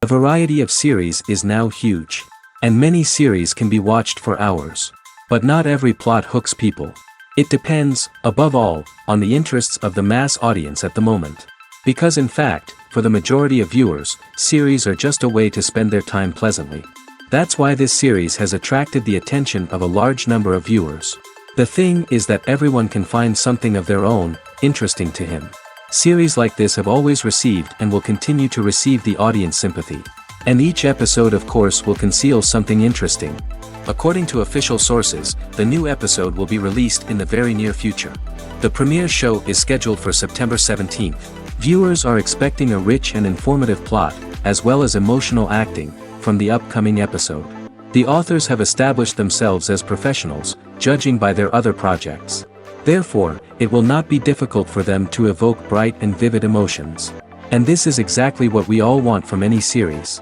The variety of series is now huge. And many series can be watched for hours. But not every plot hooks people. It depends, above all, on the interests of the mass audience at the moment. Because in fact, for the majority of viewers, series are just a way to spend their time pleasantly. That's why this series has attracted the attention of a large number of viewers. The thing is that everyone can find something of their own, interesting to him. Series like this have always received and will continue to receive the audience sympathy. And each episode of course will conceal something interesting. According to official sources, the new episode will be released in the very near future. The premiere show is scheduled for September 17th. Viewers are expecting a rich and informative plot, as well as emotional acting, from the upcoming episode. The authors have established themselves as professionals, judging by their other projects. Therefore, it will not be difficult for them to evoke bright and vivid emotions. And this is exactly what we all want from any series.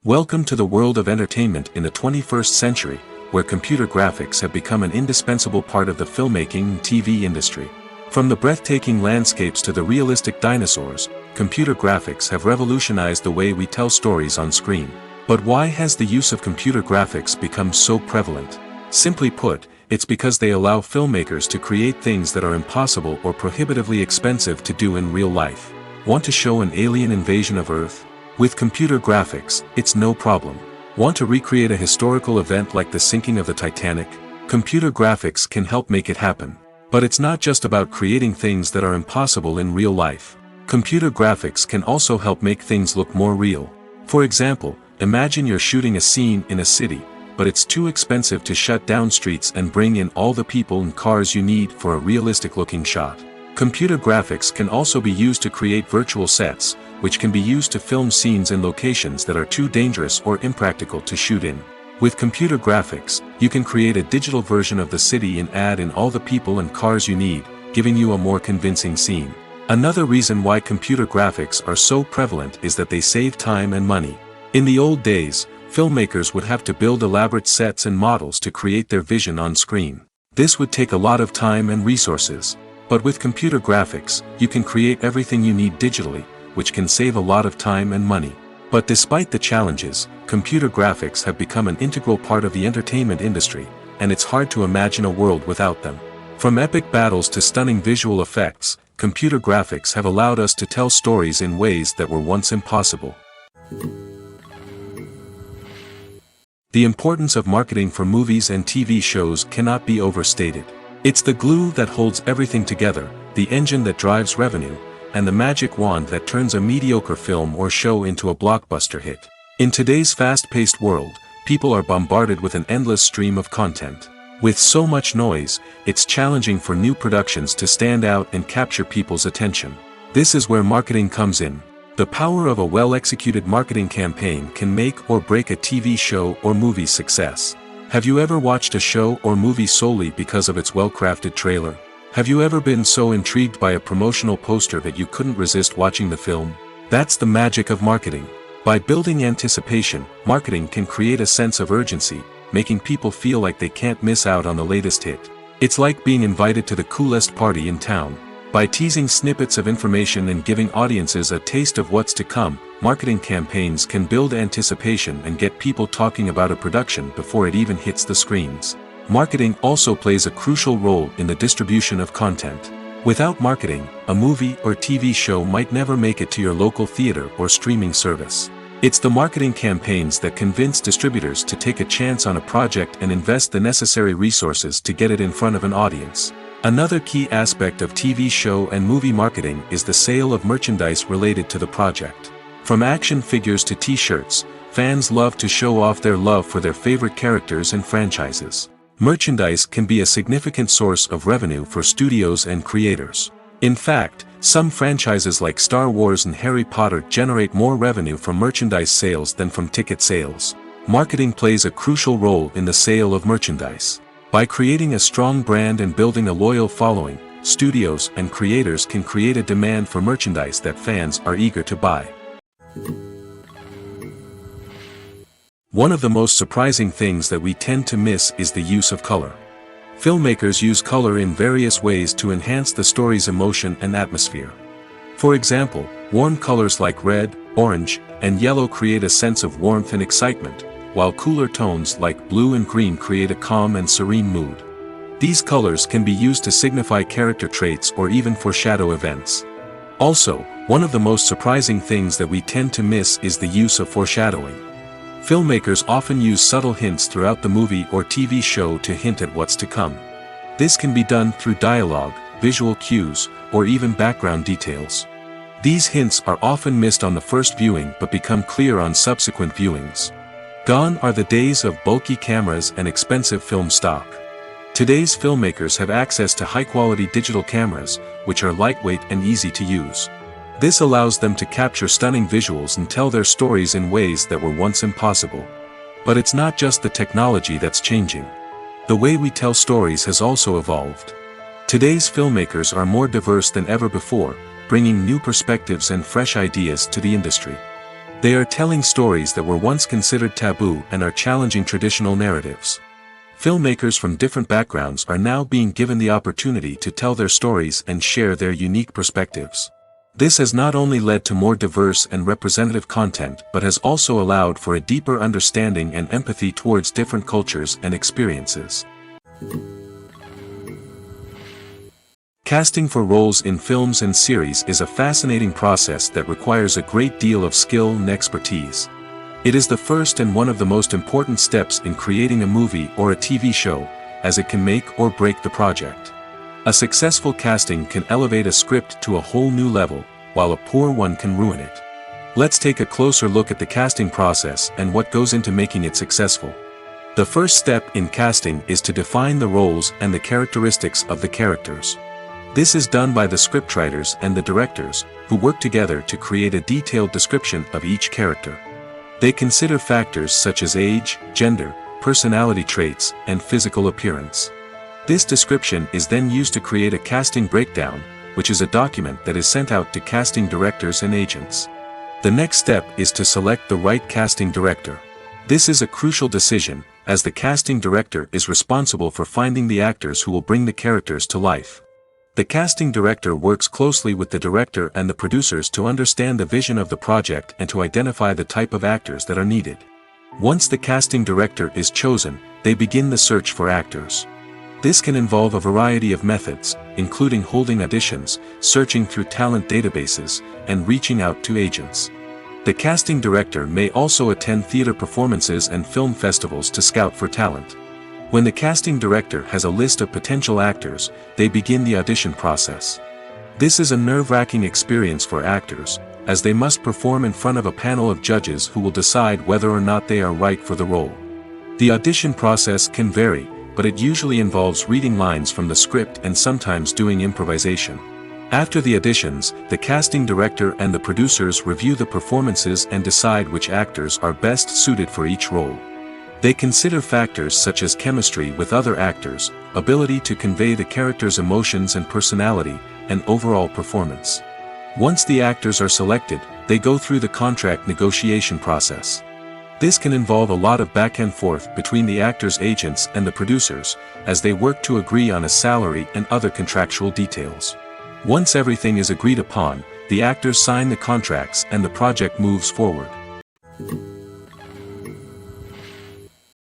Welcome to the world of entertainment in the 21st century, where computer graphics have become an indispensable part of the filmmaking and TV industry. From the breathtaking landscapes to the realistic dinosaurs, computer graphics have revolutionized the way we tell stories on screen. But why has the use of computer graphics become so prevalent? Simply put, it's because they allow filmmakers to create things that are impossible or prohibitively expensive to do in real life. Want to show an alien invasion of Earth? With computer graphics, it's no problem. Want to recreate a historical event like the sinking of the Titanic? Computer graphics can help make it happen. But it's not just about creating things that are impossible in real life. Computer graphics can also help make things look more real. For example, imagine you're shooting a scene in a city, but it's too expensive to shut down streets and bring in all the people and cars you need for a realistic-looking shot. Computer graphics can also be used to create virtual sets, which can be used to film scenes in locations that are too dangerous or impractical to shoot in. With computer graphics, you can create a digital version of the city and add in all the people and cars you need, giving you a more convincing scene. Another reason why computer graphics are so prevalent is that they save time and money. In the old days, filmmakers would have to build elaborate sets and models to create their vision on screen. This would take a lot of time and resources. But with computer graphics, you can create everything you need digitally, which can save a lot of time and money. But despite the challenges, computer graphics have become an integral part of the entertainment industry, and it's hard to imagine a world without them. From epic battles to stunning visual effects, computer graphics have allowed us to tell stories in ways that were once impossible. The importance of marketing for movies and TV shows cannot be overstated. It's the glue that holds everything together, the engine that drives revenue, and the magic wand that turns a mediocre film or show into a blockbuster hit. In today's fast-paced world, people are bombarded with an endless stream of content. With so much noise, it's challenging for new productions to stand out and capture people's attention. This is where marketing comes in. The power of a well-executed marketing campaign can make or break a TV show or movie's success. Have you ever watched a show or movie solely because of its well-crafted trailer? Have you ever been so intrigued by a promotional poster that you couldn't resist watching the film? That's the magic of marketing. By building anticipation, marketing can create a sense of urgency, making people feel like they can't miss out on the latest hit. It's like being invited to the coolest party in town. By teasing snippets of information and giving audiences a taste of what's to come, marketing campaigns can build anticipation and get people talking about a production before it even hits the screens. Marketing also plays a crucial role in the distribution of content. Without marketing, a movie or TV show might never make it to your local theater or streaming service. It's the marketing campaigns that convince distributors to take a chance on a project and invest the necessary resources to get it in front of an audience. Another key aspect of TV show and movie marketing is the sale of merchandise related to the project. From action figures to t-shirts, fans love to show off their love for their favorite characters and franchises. Merchandise can be a significant source of revenue for studios and creators. In fact, some franchises like Star Wars and Harry Potter generate more revenue from merchandise sales than from ticket sales. Marketing plays a crucial role in the sale of merchandise. By creating a strong brand and building a loyal following, studios and creators can create a demand for merchandise that fans are eager to buy. One of the most surprising things that we tend to miss is the use of color. Filmmakers use color in various ways to enhance the story's emotion and atmosphere. For example, warm colors like red, orange, and yellow create a sense of warmth and excitement, while cooler tones like blue and green create a calm and serene mood. These colors can be used to signify character traits or even foreshadow events. Also, one of the most surprising things that we tend to miss is the use of foreshadowing. Filmmakers often use subtle hints throughout the movie or TV show to hint at what's to come. This can be done through dialogue, visual cues, or even background details. These hints are often missed on the first viewing but become clear on subsequent viewings. Gone are the days of bulky cameras and expensive film stock. Today's filmmakers have access to high-quality digital cameras, which are lightweight and easy to use. This allows them to capture stunning visuals and tell their stories in ways that were once impossible. But it's not just the technology that's changing. The way we tell stories has also evolved. Today's filmmakers are more diverse than ever before, bringing new perspectives and fresh ideas to the industry. They are telling stories that were once considered taboo and are challenging traditional narratives. Filmmakers from different backgrounds are now being given the opportunity to tell their stories and share their unique perspectives. This has not only led to more diverse and representative content but has also allowed for a deeper understanding and empathy towards different cultures and experiences. Casting for roles in films and series is a fascinating process that requires a great deal of skill and expertise. It is the first and one of the most important steps in creating a movie or a TV show, as it can make or break the project. A successful casting can elevate a script to a whole new level, while a poor one can ruin it. Let's take a closer look at the casting process and what goes into making it successful. The first step in casting is to define the roles and the characteristics of the characters. This is done by the scriptwriters and the directors, who work together to create a detailed description of each character. They consider factors such as age, gender, personality traits, and physical appearance. This description is then used to create a casting breakdown, which is a document that is sent out to casting directors and agents. The next step is to select the right casting director. This is a crucial decision, as the casting director is responsible for finding the actors who will bring the characters to life. The casting director works closely with the director and the producers to understand the vision of the project and to identify the type of actors that are needed. Once the casting director is chosen, they begin the search for actors. This can involve a variety of methods, including holding auditions, searching through talent databases, and reaching out to agents. The casting director may also attend theater performances and film festivals to scout for talent. When the casting director has a list of potential actors, they begin the audition process. This is a nerve-wracking experience for actors, as they must perform in front of a panel of judges who will decide whether or not they are right for the role. The audition process can vary, but it usually involves reading lines from the script and sometimes doing improvisation. After the auditions, the casting director and the producers review the performances and decide which actors are best suited for each role. They consider factors such as chemistry with other actors, ability to convey the character's emotions and personality, and overall performance. Once the actors are selected, they go through the contract negotiation process. This can involve a lot of back and forth between the actors' agents and the producers, as they work to agree on a salary and other contractual details. Once everything is agreed upon, the actors sign the contracts and the project moves forward.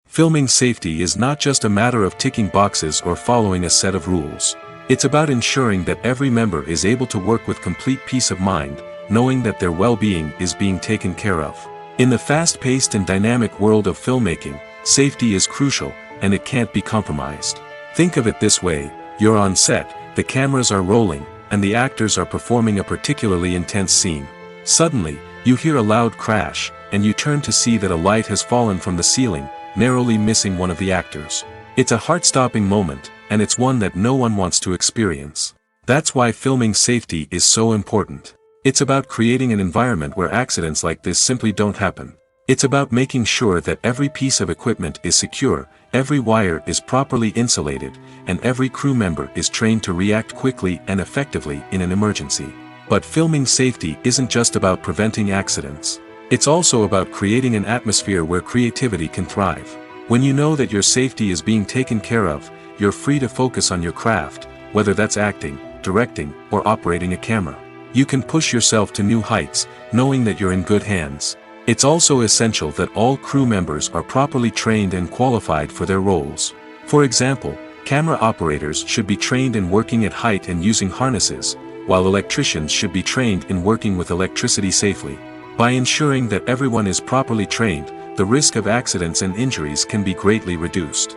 Filming safety is not just a matter of ticking boxes or following a set of rules. It's about ensuring that every member is able to work with complete peace of mind, knowing that their well-being is being taken care of. In the fast-paced and dynamic world of filmmaking, safety is crucial, and it can't be compromised. Think of it this way: you're on set, the cameras are rolling, and the actors are performing a particularly intense scene. Suddenly, you hear a loud crash, and you turn to see that a light has fallen from the ceiling, narrowly missing one of the actors. It's a heart-stopping moment, and it's one that no one wants to experience. That's why filming safety is so important. It's about creating an environment where accidents like this simply don't happen. It's about making sure that every piece of equipment is secure, every wire is properly insulated, and every crew member is trained to react quickly and effectively in an emergency. But filming safety isn't just about preventing accidents. It's also about creating an atmosphere where creativity can thrive. When you know that your safety is being taken care of, you're free to focus on your craft, whether that's acting, directing, or operating a camera. You can push yourself to new heights, knowing that you're in good hands. It's also essential that all crew members are properly trained and qualified for their roles. For example, camera operators should be trained in working at height and using harnesses, while electricians should be trained in working with electricity safely. By ensuring that everyone is properly trained, the risk of accidents and injuries can be greatly reduced.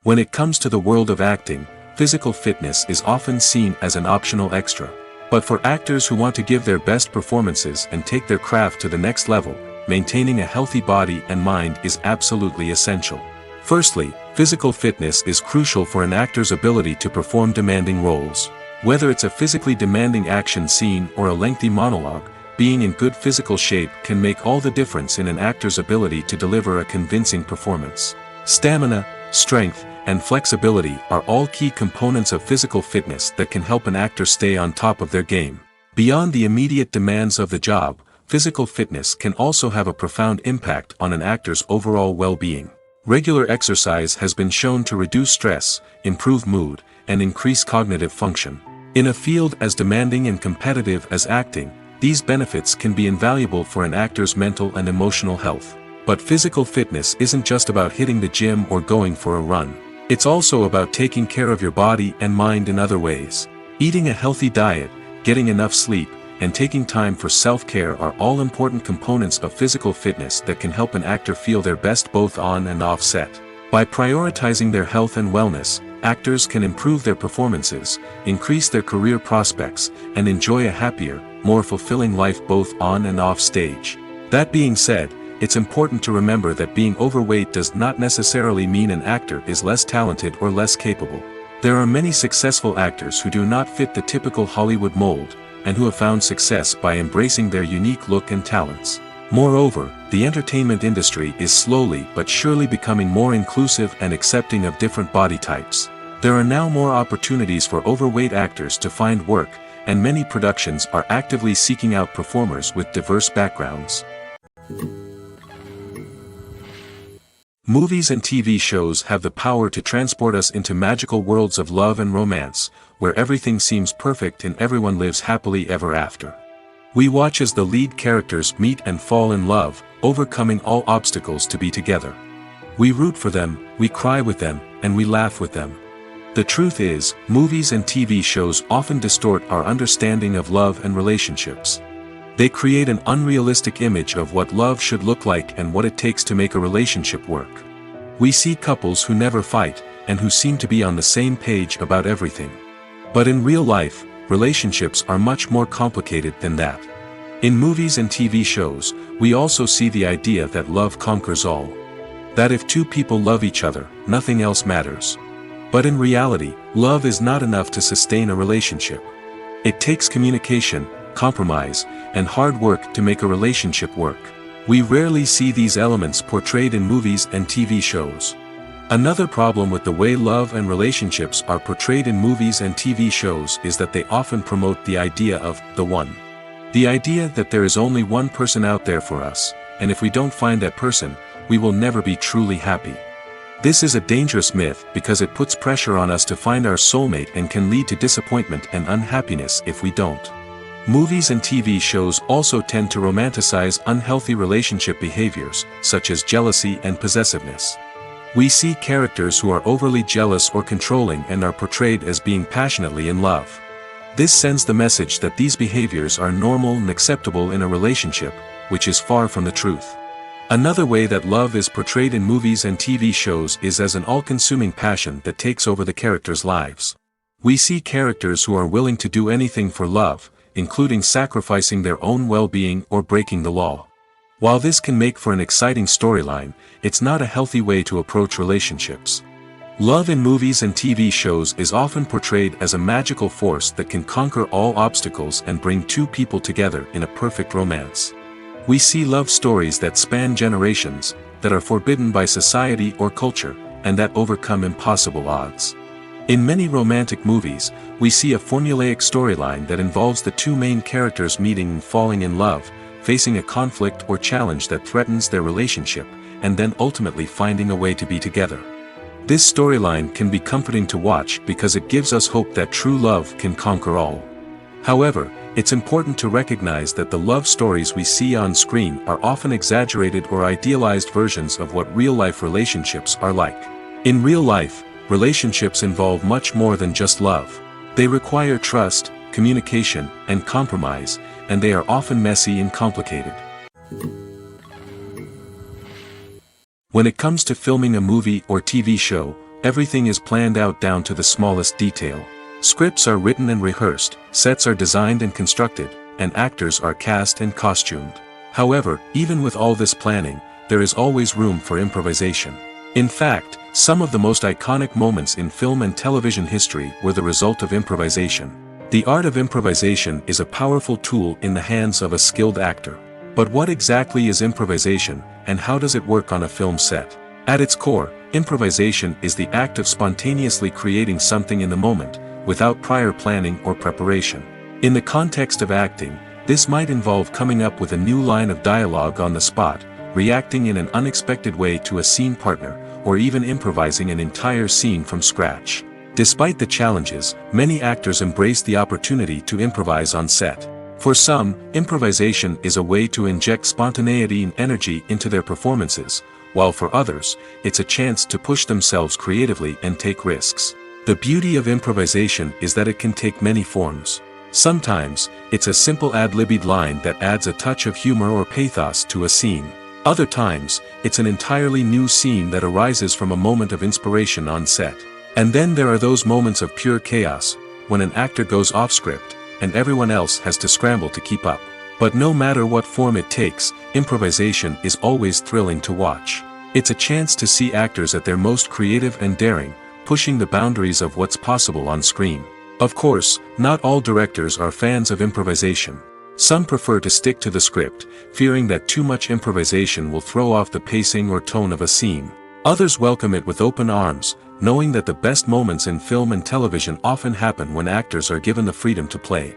When it comes to the world of acting, physical fitness is often seen as an optional extra. But for actors who want to give their best performances and take their craft to the next level, maintaining a healthy body and mind is absolutely essential. Firstly, physical fitness is crucial for an actor's ability to perform demanding roles. Whether it's a physically demanding action scene or a lengthy monologue, being in good physical shape can make all the difference in an actor's ability to deliver a convincing performance. Stamina, strength, and flexibility are all key components of physical fitness that can help an actor stay on top of their game. Beyond the immediate demands of the job, physical fitness can also have a profound impact on an actor's overall well-being. Regular exercise has been shown to reduce stress, improve mood, and increase cognitive function. In a field as demanding and competitive as acting, these benefits can be invaluable for an actor's mental and emotional health. But physical fitness isn't just about hitting the gym or going for a run. It's also about taking care of your body and mind in other ways. Eating a healthy diet, getting enough sleep, and taking time for self-care are all important components of physical fitness that can help an actor feel their best both on and off set. By prioritizing their health and wellness, actors can improve their performances, increase their career prospects, and enjoy a happier, more fulfilling life both on and off stage. That being said, it's important to remember that being overweight does not necessarily mean an actor is less talented or less capable. There are many successful actors who do not fit the typical Hollywood mold, and who have found success by embracing their unique look and talents. Moreover, the entertainment industry is slowly but surely becoming more inclusive and accepting of different body types. There are now more opportunities for overweight actors to find work, and many productions are actively seeking out performers with diverse backgrounds. Movies and TV shows have the power to transport us into magical worlds of love and romance, where everything seems perfect and everyone lives happily ever after. We watch as the lead characters meet and fall in love, overcoming all obstacles to be together. We root for them, we cry with them, and we laugh with them. The truth is, movies and TV shows often distort our understanding of love and relationships. They create an unrealistic image of what love should look like and what it takes to make a relationship work. We see couples who never fight, and who seem to be on the same page about everything. But in real life, relationships are much more complicated than that. In movies and TV shows, we also see the idea that love conquers all. That if two people love each other, nothing else matters. But in reality, love is not enough to sustain a relationship. It takes communication, compromise, and hard work to make a relationship work. We rarely see these elements portrayed in movies and TV shows. Another problem with the way love and relationships are portrayed in movies and TV shows is that they often promote the idea of the one. The idea that there is only one person out there for us, and if we don't find that person, we will never be truly happy. This is a dangerous myth because it puts pressure on us to find our soulmate and can lead to disappointment and unhappiness if we don't. Movies and TV shows also tend to romanticize unhealthy relationship behaviors, such as jealousy and possessiveness. We see characters who are overly jealous or controlling and are portrayed as being passionately in love. This sends the message that these behaviors are normal and acceptable in a relationship, which is far from the truth. Another way that love is portrayed in movies and TV shows is as an all-consuming passion that takes over the characters' lives. We see characters who are willing to do anything for love, including sacrificing their own well-being or breaking the law. While this can make for an exciting storyline, it's not a healthy way to approach relationships. Love in movies and TV shows is often portrayed as a magical force that can conquer all obstacles and bring two people together in a perfect romance. We see love stories that span generations, that are forbidden by society or culture, and that overcome impossible odds. In many romantic movies, we see a formulaic storyline that involves the two main characters meeting and falling in love, facing a conflict or challenge that threatens their relationship, and then ultimately finding a way to be together. This storyline can be comforting to watch because it gives us hope that true love can conquer all. However, it's important to recognize that the love stories we see on screen are often exaggerated or idealized versions of what real-life relationships are like. In real life, relationships involve much more than just love. They require trust, communication, and compromise, and they are often messy and complicated. When it comes to filming a movie or TV show, everything is planned out down to the smallest detail. Scripts are written and rehearsed, sets are designed and constructed, and actors are cast and costumed. However, even with all this planning, there is always room for improvisation. In fact, some of the most iconic moments in film and television history were the result of improvisation. The art of improvisation is a powerful tool in the hands of a skilled actor. But what exactly is improvisation, and how does it work on a film set? At its core, improvisation is the act of spontaneously creating something in the moment, without prior planning or preparation. In the context of acting, this might involve coming up with a new line of dialogue on the spot, reacting in an unexpected way to a scene partner, or even improvising an entire scene from scratch. Despite the challenges, many actors embrace the opportunity to improvise on set. For some, improvisation is a way to inject spontaneity and energy into their performances, while for others, it's a chance to push themselves creatively and take risks. The beauty of improvisation is that it can take many forms. Sometimes, it's a simple ad-libbed line that adds a touch of humor or pathos to a scene. Other times, it's an entirely new scene that arises from a moment of inspiration on set. And then there are those moments of pure chaos, when an actor goes off script, and everyone else has to scramble to keep up. But no matter what form it takes, improvisation is always thrilling to watch. It's a chance to see actors at their most creative and daring, pushing the boundaries of what's possible on screen. Of course, not all directors are fans of improvisation. Some prefer to stick to the script, fearing that too much improvisation will throw off the pacing or tone of a scene. Others welcome it with open arms, knowing that the best moments in film and television often happen when actors are given the freedom to play.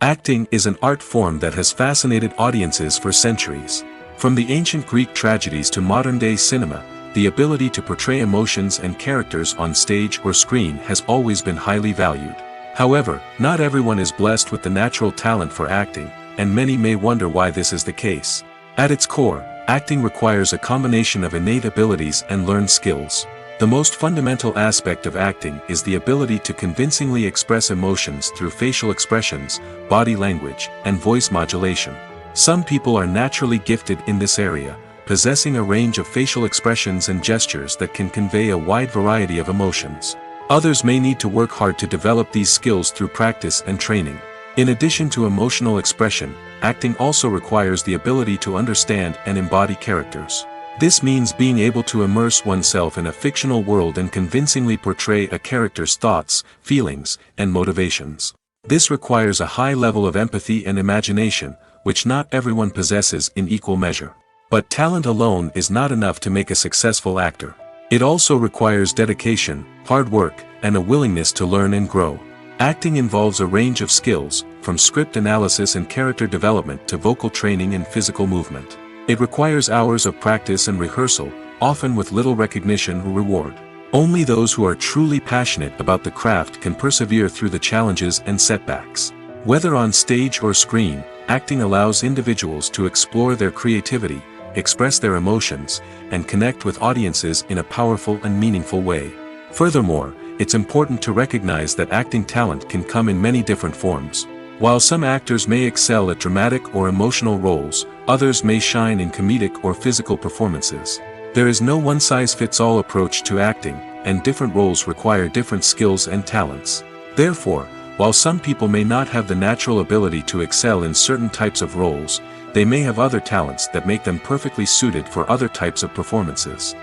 Acting is an art form that has fascinated audiences for centuries. From the ancient Greek tragedies to modern-day cinema, the ability to portray emotions and characters on stage or screen has always been highly valued. However, not everyone is blessed with the natural talent for acting, and many may wonder why this is the case. At its core, acting requires a combination of innate abilities and learned skills. The most fundamental aspect of acting is the ability to convincingly express emotions through facial expressions, body language, and voice modulation. Some people are naturally gifted in this area, possessing a range of facial expressions and gestures that can convey a wide variety of emotions. Others may need to work hard to develop these skills through practice and training. In addition to emotional expression, acting also requires the ability to understand and embody characters. This means being able to immerse oneself in a fictional world and convincingly portray a character's thoughts, feelings, and motivations. This requires a high level of empathy and imagination, which not everyone possesses in equal measure. But talent alone is not enough to make a successful actor. It also requires dedication, hard work, and a willingness to learn and grow. Acting involves a range of skills, from script analysis and character development to vocal training and physical movement. It requires hours of practice and rehearsal, often with little recognition or reward. Only those who are truly passionate about the craft can persevere through the challenges and setbacks. Whether on stage or screen, acting allows individuals to explore their creativity, express their emotions, and connect with audiences in a powerful and meaningful way. Furthermore, it's important to recognize that acting talent can come in many different forms. While some actors may excel at dramatic or emotional roles, others may shine in comedic or physical performances. There is no one-size-fits-all approach to acting, and different roles require different skills and talents. Therefore, while some people may not have the natural ability to excel in certain types of roles, they may have other talents that make them perfectly suited for other types of performances.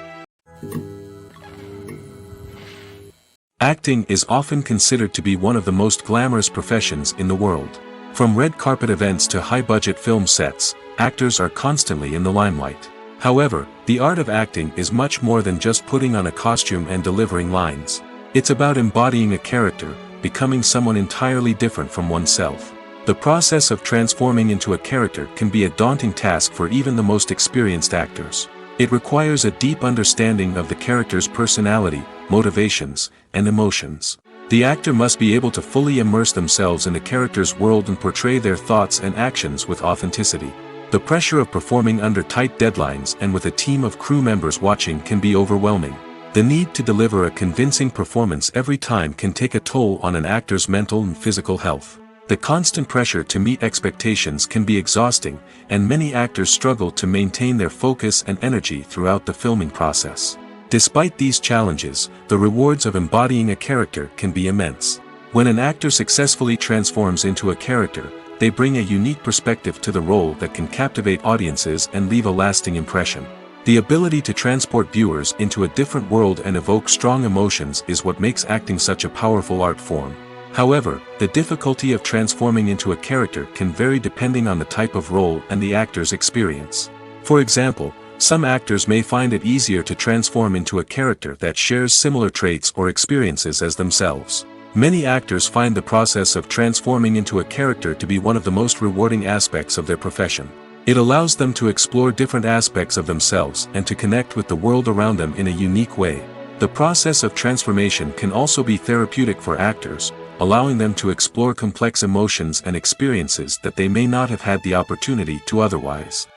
Acting is often considered to be one of the most glamorous professions in the world. From red carpet events to high-budget film sets, actors are constantly in the limelight. However, the art of acting is much more than just putting on a costume and delivering lines. It's about embodying a character, becoming someone entirely different from oneself. The process of transforming into a character can be a daunting task for even the most experienced actors. It requires a deep understanding of the character's personality, motivations, and emotions. The actor must be able to fully immerse themselves in the character's world and portray their thoughts and actions with authenticity. The pressure of performing under tight deadlines and with a team of crew members watching can be overwhelming. The need to deliver a convincing performance every time can take a toll on an actor's mental and physical health. The constant pressure to meet expectations can be exhausting, and many actors struggle to maintain their focus and energy throughout the filming process. Despite these challenges, the rewards of embodying a character can be immense. When an actor successfully transforms into a character, they bring a unique perspective to the role that can captivate audiences and leave a lasting impression. The ability to transport viewers into a different world and evoke strong emotions is what makes acting such a powerful art form. However, the difficulty of transforming into a character can vary depending on the type of role and the actor's experience. For example, some actors may find it easier to transform into a character that shares similar traits or experiences as themselves. Many actors find the process of transforming into a character to be one of the most rewarding aspects of their profession. It allows them to explore different aspects of themselves and to connect with the world around them in a unique way. The process of transformation can also be therapeutic for actors, allowing them to explore complex emotions and experiences that they may not have had the opportunity to otherwise.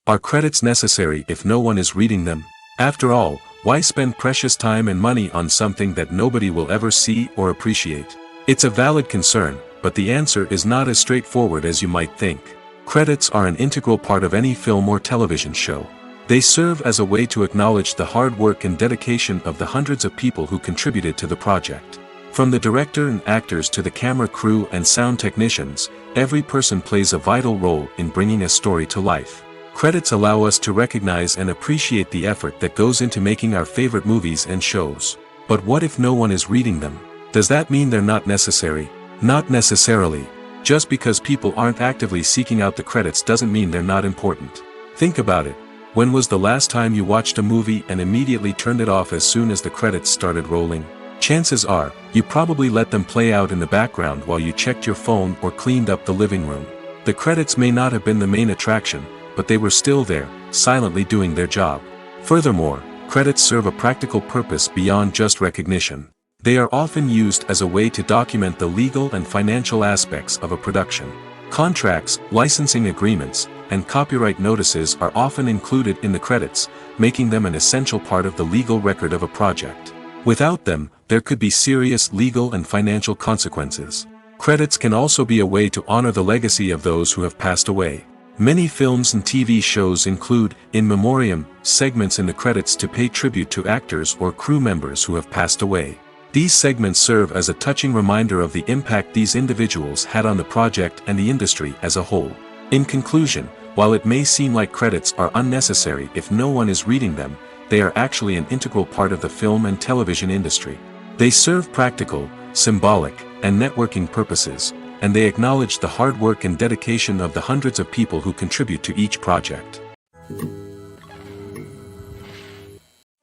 Are credits necessary if no one is reading them? After all, why spend precious time and money on something that nobody will ever see or appreciate? It's a valid concern, but the answer is not as straightforward as you might think. Credits are an integral part of any film or television show. They serve as a way to acknowledge the hard work and dedication of the hundreds of people who contributed to the project. From the director and actors to the camera crew and sound technicians, every person plays a vital role in bringing a story to life. Credits allow us to recognize and appreciate the effort that goes into making our favorite movies and shows. But what if no one is reading them? Does that mean they're not necessary? Not necessarily. Just because people aren't actively seeking out the credits doesn't mean they're not important. Think about it. When was the last time you watched a movie and immediately turned it off as soon as the credits started rolling? Chances are, you probably let them play out in the background while you checked your phone or cleaned up the living room. The credits may not have been the main attraction, but they were still there, silently doing their job. Furthermore, credits serve a practical purpose beyond just recognition. They are often used as a way to document the legal and financial aspects of a production. Contracts, licensing agreements, and copyright notices are often included in the credits, making them an essential part of the legal record of a project. Without them, there could be serious legal and financial consequences. Credits can also be a way to honor the legacy of those who have passed away. Many films and TV shows include, in memoriam, segments in the credits to pay tribute to actors or crew members who have passed away. These segments serve as a touching reminder of the impact these individuals had on the project and the industry as a whole. In conclusion, while it may seem like credits are unnecessary if no one is reading them, they are actually an integral part of the film and television industry. They serve practical, symbolic, and networking purposes, and they acknowledge the hard work and dedication of the hundreds of people who contribute to each project.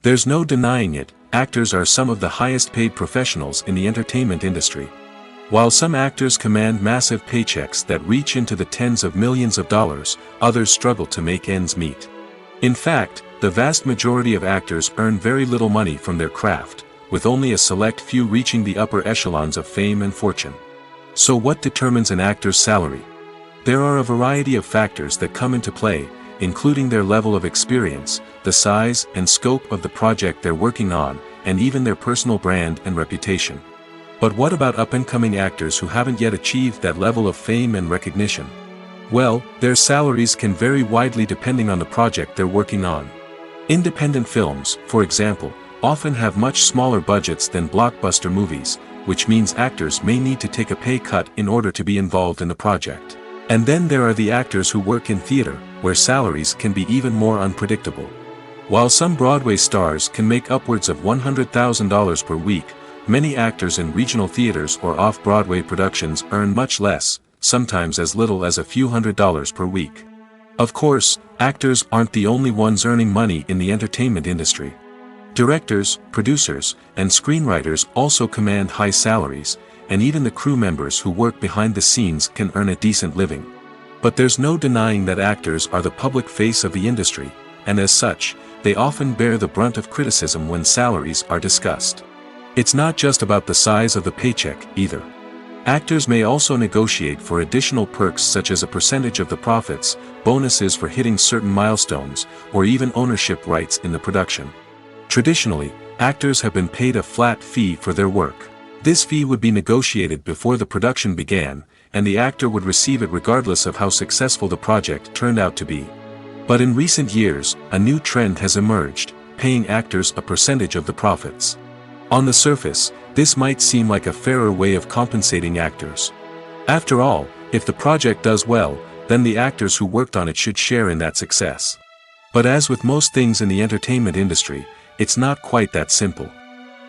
There's no denying it, actors are some of the highest paid professionals in the entertainment industry. While some actors command massive paychecks that reach into the tens of millions of dollars, others struggle to make ends meet. In fact, the vast majority of actors earn very little money from their craft, with only a select few reaching the upper echelons of fame and fortune. So what determines an actor's salary? There are a variety of factors that come into play, including their level of experience, the size and scope of the project they're working on, and even their personal brand and reputation. But what about up-and-coming actors who haven't yet achieved that level of fame and recognition? Well, their salaries can vary widely depending on the project they're working on. Independent films, for example, often have much smaller budgets than blockbuster movies, which means actors may need to take a pay cut in order to be involved in the project. And then there are the actors who work in theater, where salaries can be even more unpredictable. While some Broadway stars can make upwards of $100,000 per week, many actors in regional theaters or off-Broadway productions earn much less, sometimes as little as a few $100s per week. Of course, actors aren't the only ones earning money in the entertainment industry. Directors, producers, and screenwriters also command high salaries, and even the crew members who work behind the scenes can earn a decent living. But there's no denying that actors are the public face of the industry, and as such, they often bear the brunt of criticism when salaries are discussed. It's not just about the size of the paycheck, either. Actors may also negotiate for additional perks such as a percentage of the profits, bonuses for hitting certain milestones, or even ownership rights in the production. Traditionally, actors have been paid a flat fee for their work. This fee would be negotiated before the production began, and the actor would receive it regardless of how successful the project turned out to be. But in recent years, a new trend has emerged, paying actors a percentage of the profits. On the surface, this might seem like a fairer way of compensating actors. After all, if the project does well, then the actors who worked on it should share in that success. But as with most things in the entertainment industry, it's not quite that simple.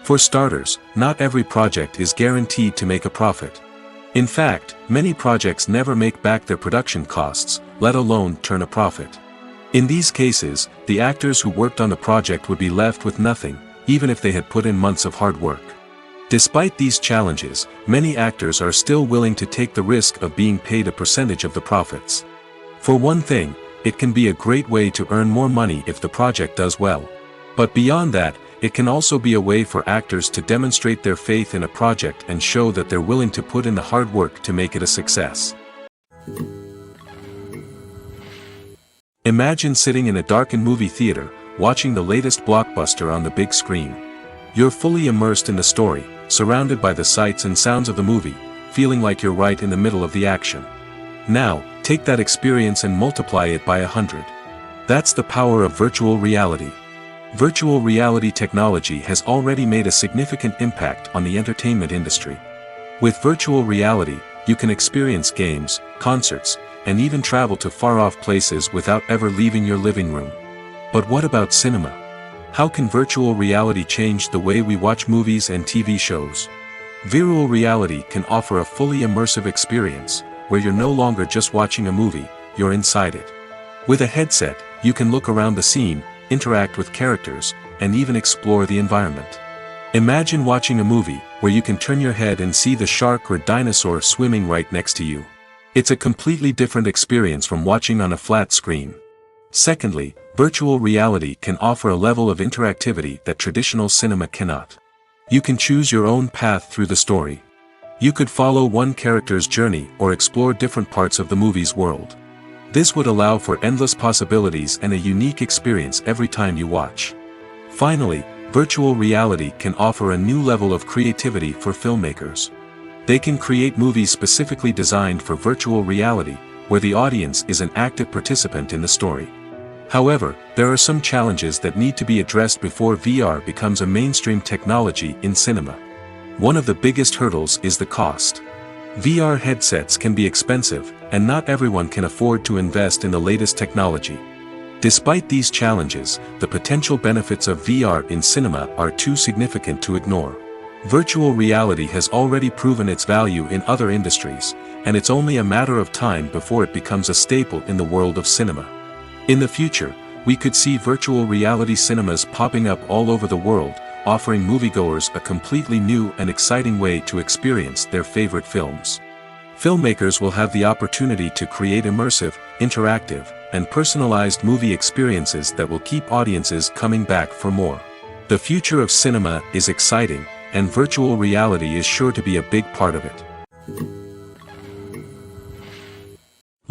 For starters, not every project is guaranteed to make a profit. In fact, many projects never make back their production costs, let alone turn a profit. In these cases, the actors who worked on the project would be left with nothing, even if they had put in months of hard work. Despite these challenges, many actors are still willing to take the risk of being paid a percentage of the profits. For one thing, it can be a great way to earn more money if the project does well. But beyond that, it can also be a way for actors to demonstrate their faith in a project and show that they're willing to put in the hard work to make it a success. Imagine sitting in a darkened movie theater, watching the latest blockbuster on the big screen. You're fully immersed in the story, surrounded by the sights and sounds of the movie, feeling like you're right in the middle of the action. Now, take that experience and multiply it by 100. That's the power of virtual reality. Virtual reality technology has already made a significant impact on the entertainment industry. With virtual reality, you can experience games, concerts, and even travel to far-off places without ever leaving your living room. But what about cinema? How can virtual reality change the way we watch movies and TV shows? Virtual reality can offer a fully immersive experience, where you're no longer just watching a movie, you're inside it. With a headset, you can look around the scene, interact with characters, and even explore the environment. Imagine watching a movie, where you can turn your head and see the shark or dinosaur swimming right next to you. It's a completely different experience from watching on a flat screen. Secondly, virtual reality can offer a level of interactivity that traditional cinema cannot. You can choose your own path through the story. You could follow one character's journey or explore different parts of the movie's world. This would allow for endless possibilities and a unique experience every time you watch. Finally, virtual reality can offer a new level of creativity for filmmakers. They can create movies specifically designed for virtual reality, where the audience is an active participant in the story. However, there are some challenges that need to be addressed before VR becomes a mainstream technology in cinema. One of the biggest hurdles is the cost. VR headsets can be expensive, and not everyone can afford to invest in the latest technology. Despite these challenges, the potential benefits of VR in cinema are too significant to ignore. Virtual reality has already proven its value in other industries, and it's only a matter of time before it becomes a staple in the world of cinema. In the future, we could see virtual reality cinemas popping up all over the world, offering moviegoers a completely new and exciting way to experience their favorite films. Filmmakers will have the opportunity to create immersive, interactive, and personalized movie experiences that will keep audiences coming back for more. The future of cinema is exciting, and virtual reality is sure to be a big part of it.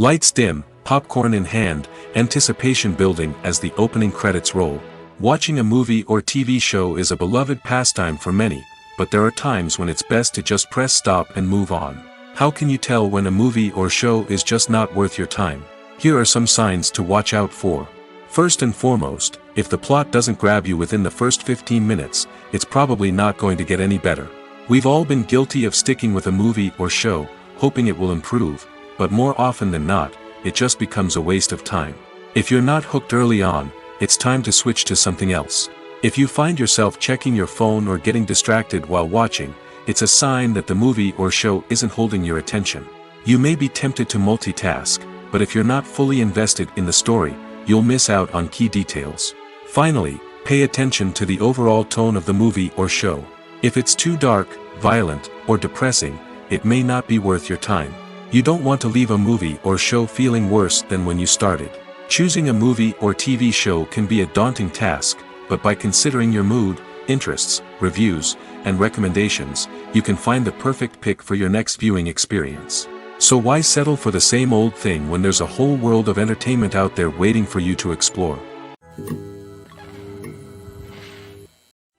Lights dim, popcorn in hand, anticipation building as the opening credits roll. Watching a movie or TV show is a beloved pastime for many, but there are times when it's best to just press stop and move on. How can you tell when a movie or show is just not worth your time? Here are some signs to watch out for. First and foremost, if the plot doesn't grab you within the first 15 minutes, it's probably not going to get any better. We've all been guilty of sticking with a movie or show, hoping it will improve, but more often than not, it just becomes a waste of time. If you're not hooked early on, it's time to switch to something else. If you find yourself checking your phone or getting distracted while watching, it's a sign that the movie or show isn't holding your attention. You may be tempted to multitask, but if you're not fully invested in the story, you'll miss out on key details. Finally, pay attention to the overall tone of the movie or show. If it's too dark, violent, or depressing, it may not be worth your time. You don't want to leave a movie or show feeling worse than when you started. Choosing a movie or TV show can be a daunting task, but by considering your mood, interests, reviews, and recommendations, you can find the perfect pick for your next viewing experience. So why settle for the same old thing when there's a whole world of entertainment out there waiting for you to explore?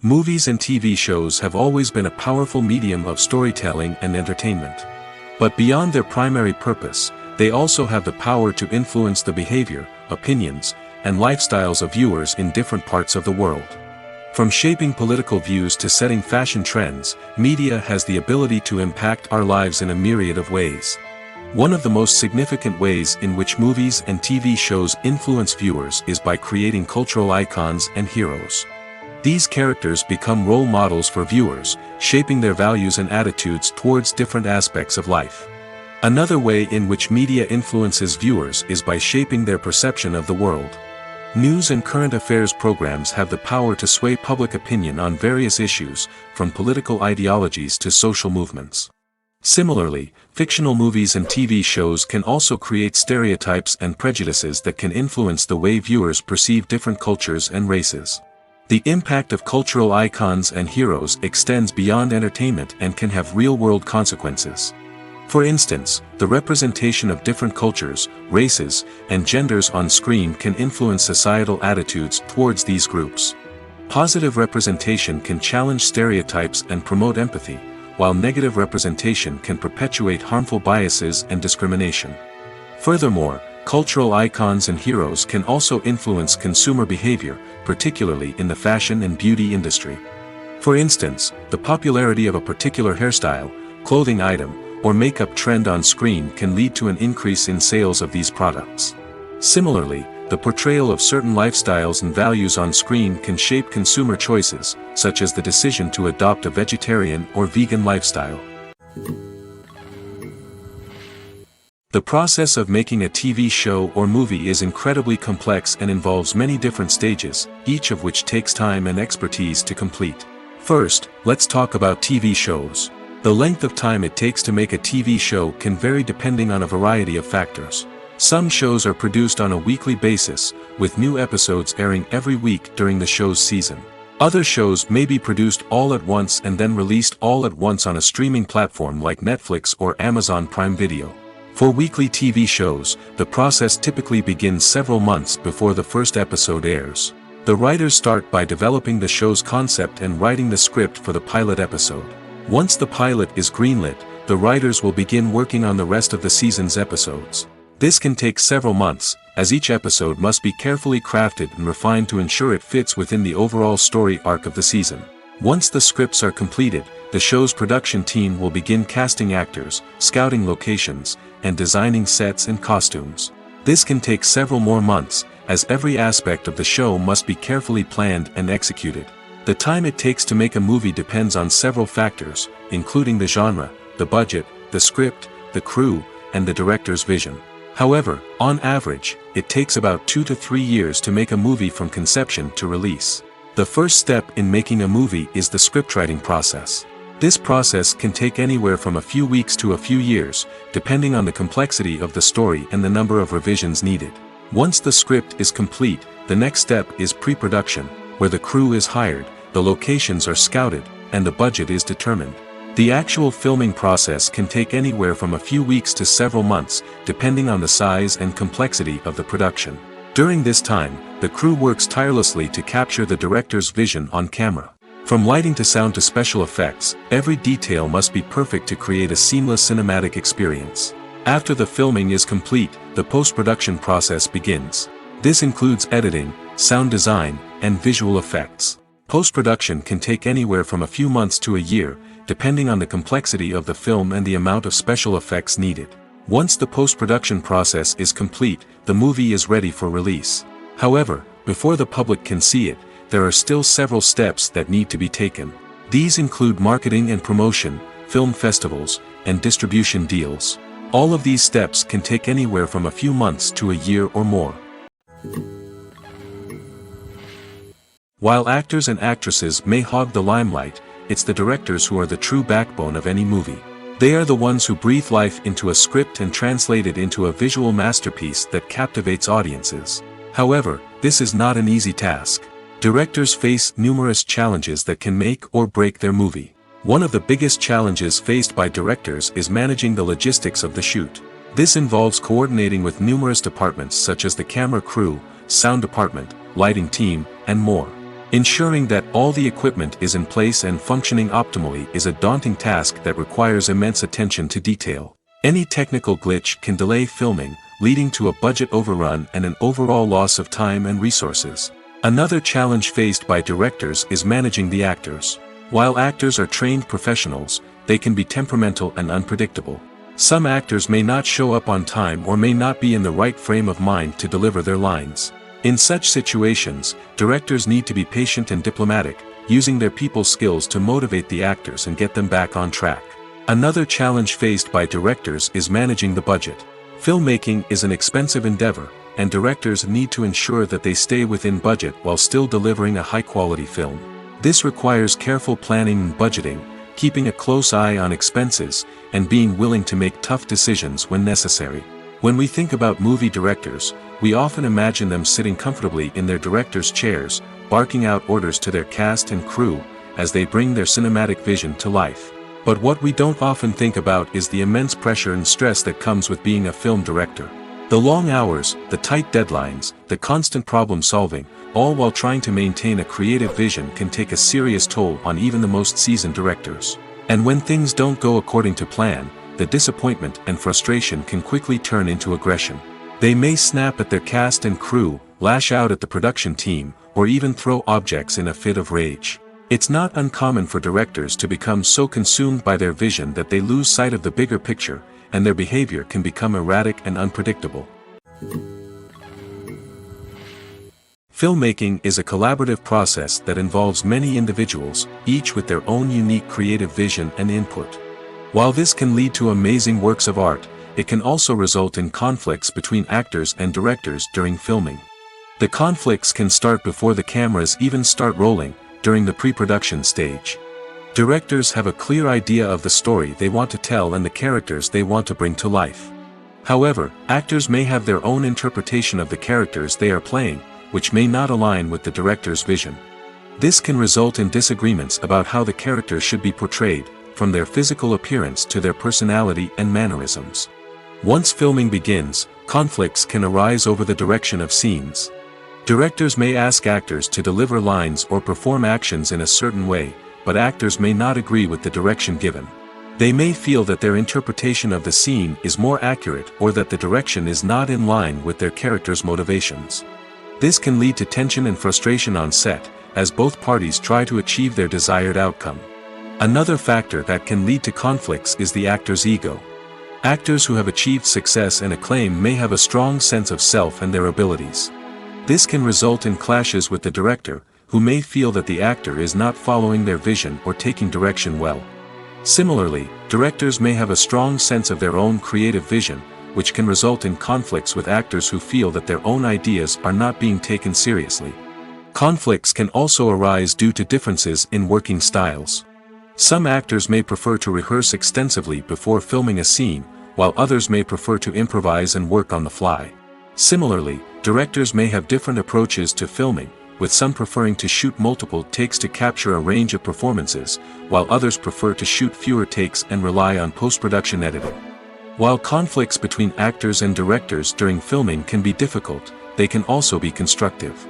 Movies and TV shows have always been a powerful medium of storytelling and entertainment. But beyond their primary purpose, they also have the power to influence the behavior, opinions, and lifestyles of viewers in different parts of the world. From shaping political views to setting fashion trends, media has the ability to impact our lives in a myriad of ways. One of the most significant ways in which movies and TV shows influence viewers is by creating cultural icons and heroes. These characters become role models for viewers, shaping their values and attitudes towards different aspects of life. Another way in which media influences viewers is by shaping their perception of the world. News and current affairs programs have the power to sway public opinion on various issues, from political ideologies to social movements. Similarly, fictional movies and TV shows can also create stereotypes and prejudices that can influence the way viewers perceive different cultures and races. The impact of cultural icons and heroes extends beyond entertainment and can have real-world consequences. For instance, the representation of different cultures, races, and genders on screen can influence societal attitudes towards these groups. Positive representation can challenge stereotypes and promote empathy, while negative representation can perpetuate harmful biases and discrimination. Furthermore, cultural icons and heroes can also influence consumer behavior, particularly in the fashion and beauty industry. For instance, the popularity of a particular hairstyle, clothing item, or makeup trend on screen can lead to an increase in sales of these products. Similarly, the portrayal of certain lifestyles and values on screen can shape consumer choices, such as the decision to adopt a vegetarian or vegan lifestyle. The process of making a TV show or movie is incredibly complex and involves many different stages, each of which takes time and expertise to complete. First, let's talk about TV shows. The length of time it takes to make a TV show can vary depending on a variety of factors. Some shows are produced on a weekly basis, with new episodes airing every week during the show's season. Other shows may be produced all at once and then released all at once on a streaming platform like Netflix or Amazon Prime Video. For weekly TV shows, the process typically begins several months before the first episode airs. The writers start by developing the show's concept and writing the script for the pilot episode. Once the pilot is greenlit, the writers will begin working on the rest of the season's episodes. This can take several months, as each episode must be carefully crafted and refined to ensure it fits within the overall story arc of the season. Once the scripts are completed, the show's production team will begin casting actors, scouting locations, and designing sets and costumes. This can take several more months, as every aspect of the show must be carefully planned and executed. The time it takes to make a movie depends on several factors, including the genre, the budget, the script, the crew, and the director's vision. However, on average, it takes about 2 to 3 years to make a movie from conception to release. The first step in making a movie is the scriptwriting process. This process can take anywhere from a few weeks to a few years, depending on the complexity of the story and the number of revisions needed. Once the script is complete, the next step is pre-production, where the crew is hired, the locations are scouted, and the budget is determined. The actual filming process can take anywhere from a few weeks to several months, depending on the size and complexity of the production. During this time, the crew works tirelessly to capture the director's vision on camera. From lighting to sound to special effects, every detail must be perfect to create a seamless cinematic experience. After the filming is complete, the post-production process begins. This includes editing, sound design, and visual effects. Post-production can take anywhere from a few months to a year, depending on the complexity of the film and the amount of special effects needed. Once the post-production process is complete, the movie is ready for release. However, before the public can see it, there are still several steps that need to be taken. These include marketing and promotion, film festivals, and distribution deals. All of these steps can take anywhere from a few months to a year or more. While actors and actresses may hog the limelight, it's the directors who are the true backbone of any movie. They are the ones who breathe life into a script and translate it into a visual masterpiece that captivates audiences. However, this is not an easy task. Directors face numerous challenges that can make or break their movie. One of the biggest challenges faced by directors is managing the logistics of the shoot. This involves coordinating with numerous departments such as the camera crew, sound department, lighting team, and more. Ensuring that all the equipment is in place and functioning optimally is a daunting task that requires immense attention to detail. Any technical glitch can delay filming, leading to a budget overrun and an overall loss of time and resources. Another challenge faced by directors is managing the actors. While actors are trained professionals, they can be temperamental and unpredictable. Some actors may not show up on time or may not be in the right frame of mind to deliver their lines. In such situations, directors need to be patient and diplomatic, using their people skills to motivate the actors and get them back on track. Another challenge faced by directors is managing the budget. Filmmaking is an expensive endeavor, and directors need to ensure that they stay within budget while still delivering a high-quality film. This requires careful planning and budgeting, keeping a close eye on expenses, and being willing to make tough decisions when necessary. When we think about movie directors, we often imagine them sitting comfortably in their director's chairs, barking out orders to their cast and crew, as they bring their cinematic vision to life. But what we don't often think about is the immense pressure and stress that comes with being a film director. The long hours, the tight deadlines, the constant problem solving, all while trying to maintain a creative vision can take a serious toll on even the most seasoned directors. And when things don't go according to plan, the disappointment and frustration can quickly turn into aggression. They may snap at their cast and crew, lash out at the production team, or even throw objects in a fit of rage. It's not uncommon for directors to become so consumed by their vision that they lose sight of the bigger picture, and their behavior can become erratic and unpredictable. Filmmaking is a collaborative process that involves many individuals, each with their own unique creative vision and input. While this can lead to amazing works of art, it can also result in conflicts between actors and directors during filming. The conflicts can start before the cameras even start rolling, during the pre-production stage. Directors have a clear idea of the story they want to tell and the characters they want to bring to life. However, actors may have their own interpretation of the characters they are playing, which may not align with the director's vision. This can result in disagreements about how the characters should be portrayed, from their physical appearance to their personality and mannerisms. Once filming begins, conflicts can arise over the direction of scenes. Directors may ask actors to deliver lines or perform actions in a certain way, but actors may not agree with the direction given. They may feel that their interpretation of the scene is more accurate or that the direction is not in line with their character's motivations. This can lead to tension and frustration on set, as both parties try to achieve their desired outcome. Another factor that can lead to conflicts is the actor's ego. Actors who have achieved success and acclaim may have a strong sense of self and their abilities. This can result in clashes with the director, who may feel that the actor is not following their vision or taking direction well. Similarly, directors may have a strong sense of their own creative vision, which can result in conflicts with actors who feel that their own ideas are not being taken seriously. Conflicts can also arise due to differences in working styles. Some actors may prefer to rehearse extensively before filming a scene, while others may prefer to improvise and work on the fly. Similarly, directors may have different approaches to filming, with some preferring to shoot multiple takes to capture a range of performances, while others prefer to shoot fewer takes and rely on post-production editing. While conflicts between actors and directors during filming can be difficult, they can also be constructive.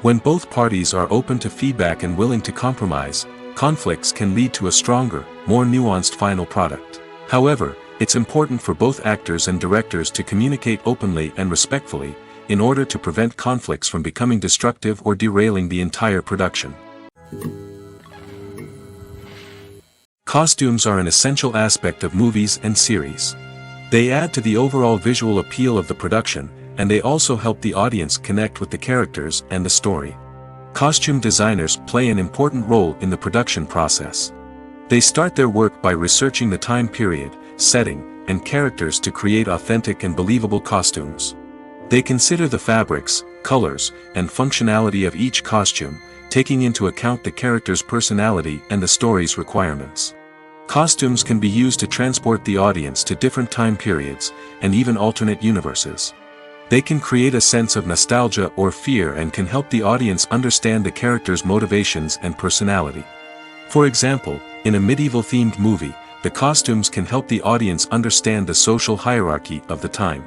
When both parties are open to feedback and willing to compromise, conflicts can lead to a stronger, more nuanced final product. However, it's important for both actors and directors to communicate openly and respectfully, in order to prevent conflicts from becoming destructive or derailing the entire production. Costumes are an essential aspect of movies and series. They add to the overall visual appeal of the production, and they also help the audience connect with the characters and the story. Costume designers play an important role in the production process. They start their work by researching the time period, setting, and characters to create authentic and believable costumes. They consider the fabrics, colors, and functionality of each costume, taking into account the character's personality and the story's requirements. Costumes can be used to transport the audience to different time periods, and even alternate universes. They can create a sense of nostalgia or fear and can help the audience understand the character's motivations and personality. For example, in a medieval-themed movie, the costumes can help the audience understand the social hierarchy of the time.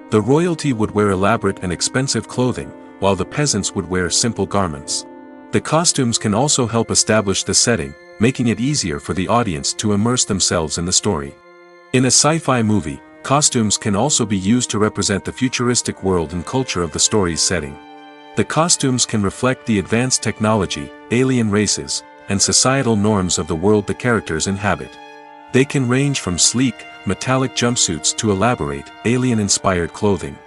The royalty would wear elaborate and expensive clothing, while the peasants would wear simple garments. The costumes can also help establish the setting, making it easier for the audience to immerse themselves in the story. In a sci-fi movie, costumes can also be used to represent the futuristic world and culture of the story's setting. The costumes can reflect the advanced technology, alien races, and societal norms of the world the characters inhabit. They can range from sleek, metallic jumpsuits to elaborate, alien-inspired clothing.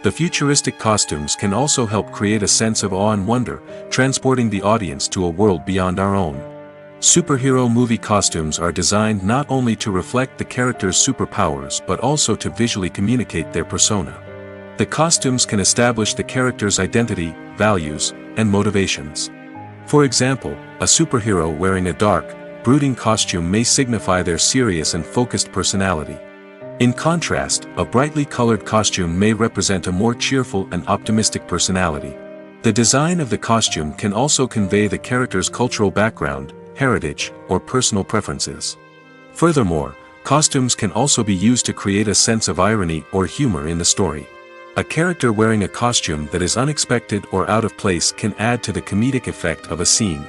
The futuristic costumes can also help create a sense of awe and wonder, transporting the audience to a world beyond our own. Superhero movie costumes are designed not only to reflect the character's superpowers but also to visually communicate their persona. The costumes can establish the character's identity, values, and motivations. For example, a superhero wearing a dark, brooding costume may signify their serious and focused personality. In contrast, a brightly colored costume may represent a more cheerful and optimistic personality. The design of the costume can also convey the character's cultural background, heritage, or personal preferences. Furthermore, costumes can also be used to create a sense of irony or humor in the story. A character wearing a costume that is unexpected or out of place can add to the comedic effect of a scene.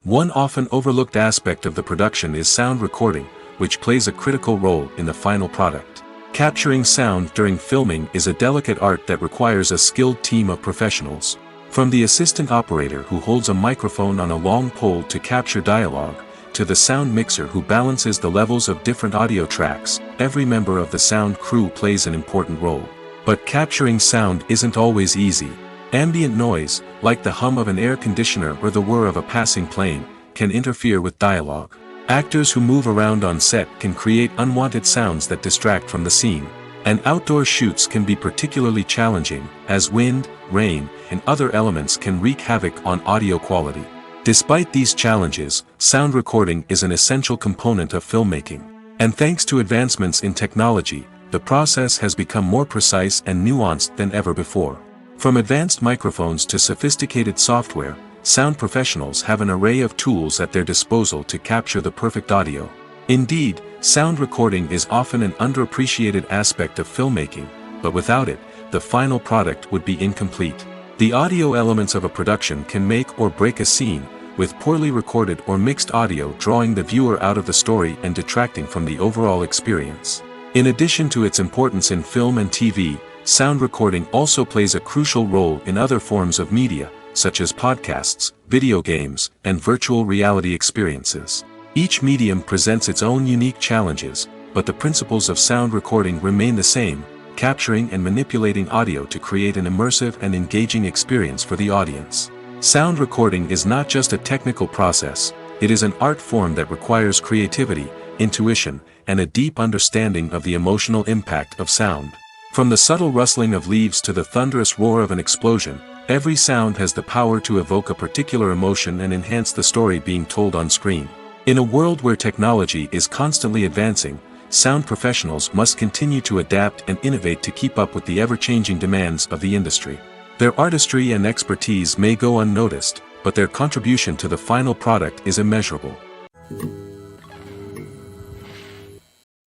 One often overlooked aspect of the production is sound recording, which plays a critical role in the final product. Capturing sound during filming is a delicate art that requires a skilled team of professionals. From the assistant operator who holds a microphone on a long pole to capture dialogue, to the sound mixer who balances the levels of different audio tracks, every member of the sound crew plays an important role. But capturing sound isn't always easy. Ambient noise, like the hum of an air conditioner or the whir of a passing plane, can interfere with dialogue. Actors who move around on set can create unwanted sounds that distract from the scene. And outdoor shoots can be particularly challenging, as wind, rain, and other elements can wreak havoc on audio quality. Despite these challenges, sound recording is an essential component of filmmaking. And thanks to advancements in technology, the process has become more precise and nuanced than ever before. From advanced microphones to sophisticated software, sound professionals have an array of tools at their disposal to capture the perfect audio. Indeed, sound recording is often an underappreciated aspect of filmmaking, but without it, the final product would be incomplete. The audio elements of a production can make or break a scene, with poorly recorded or mixed audio drawing the viewer out of the story and detracting from the overall experience. In addition to its importance in film and TV, sound recording also plays a crucial role in other forms of media, such as podcasts, video games, and virtual reality experiences. Each medium presents its own unique challenges, but the principles of sound recording remain the same, capturing and manipulating audio to create an immersive and engaging experience for the audience. Sound recording is not just a technical process, it is an art form that requires creativity, intuition, and a deep understanding of the emotional impact of sound. From the subtle rustling of leaves to the thunderous roar of an explosion, every sound has the power to evoke a particular emotion and enhance the story being told on screen. In a world where technology is constantly advancing, sound professionals must continue to adapt and innovate to keep up with the ever-changing demands of the industry. Their artistry and expertise may go unnoticed, but their contribution to the final product is immeasurable.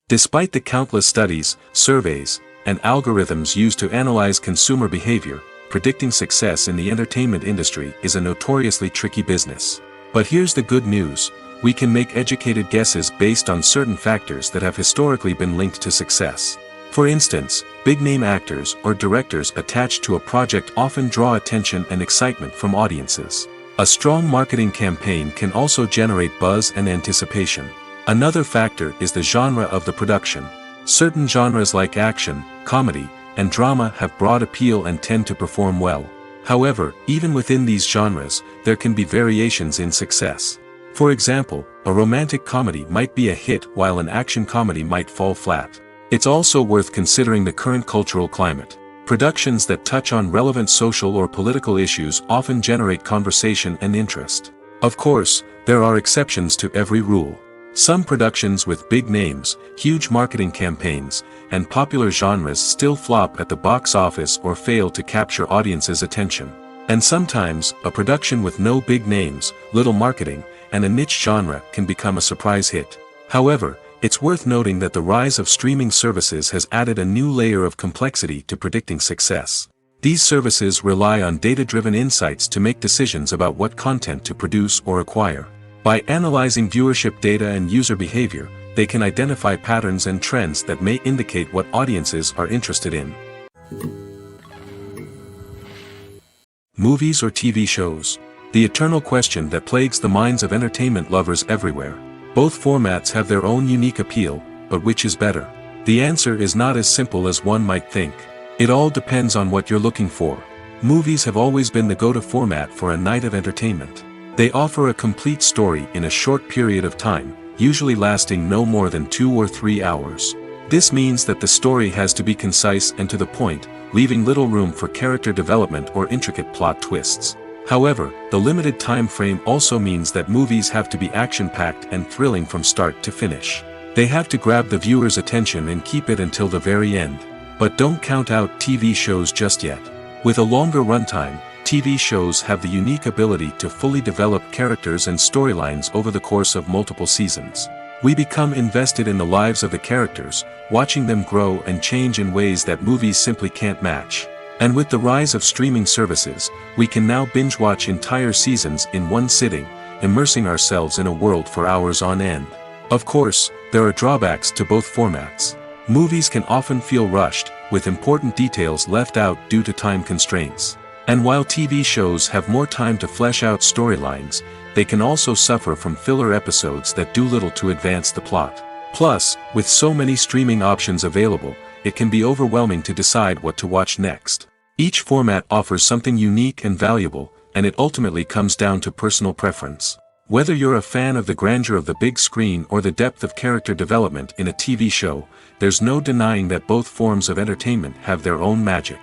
Despite the countless studies, surveys, and algorithms used to analyze consumer behavior, predicting success in the entertainment industry is a notoriously tricky business. But here's the good news: we can make educated guesses based on certain factors that have historically been linked to success. For instance, big-name actors or directors attached to a project often draw attention and excitement from audiences. A strong marketing campaign can also generate buzz and anticipation. Another factor is the genre of the production. Certain genres like action, comedy, and drama have broad appeal and tend to perform well. However, even within these genres, there can be variations in success. For example, a romantic comedy might be a hit while an action comedy might fall flat. It's also worth considering the current cultural climate. Productions that touch on relevant social or political issues often generate conversation and interest. Of course, there are exceptions to every rule. Some productions with big names, huge marketing campaigns, and popular genres still flop at the box office or fail to capture audiences' attention. And sometimes, a production with no big names, little marketing, and a niche genre can become a surprise hit. However, it's worth noting that the rise of streaming services has added a new layer of complexity to predicting success. These services rely on data-driven insights to make decisions about what content to produce or acquire. By analyzing viewership data and user behavior, they can identify patterns and trends that may indicate what audiences are interested in. Movies or TV shows? The eternal question that plagues the minds of entertainment lovers everywhere. Both formats have their own unique appeal, but which is better? The answer is not as simple as one might think. It all depends on what you're looking for. Movies have always been the go-to format for a night of entertainment. They offer a complete story in a short period of time, usually lasting no more than 2 or 3 hours. This means that the story has to be concise and to the point, leaving little room for character development or intricate plot twists. However, the limited time frame also means that movies have to be action-packed and thrilling from start to finish. They have to grab the viewer's attention and keep it until the very end. But don't count out TV shows just yet. With a longer runtime, TV shows have the unique ability to fully develop characters and storylines over the course of multiple seasons. We become invested in the lives of the characters, watching them grow and change in ways that movies simply can't match. And with the rise of streaming services, we can now binge-watch entire seasons in one sitting, immersing ourselves in a world for hours on end. Of course, there are drawbacks to both formats. Movies can often feel rushed, with important details left out due to time constraints. And while TV shows have more time to flesh out storylines, they can also suffer from filler episodes that do little to advance the plot. Plus, with so many streaming options available, it can be overwhelming to decide what to watch next. Each format offers something unique and valuable, and it ultimately comes down to personal preference. Whether you're a fan of the grandeur of the big screen or the depth of character development in a TV show, there's no denying that both forms of entertainment have their own magic.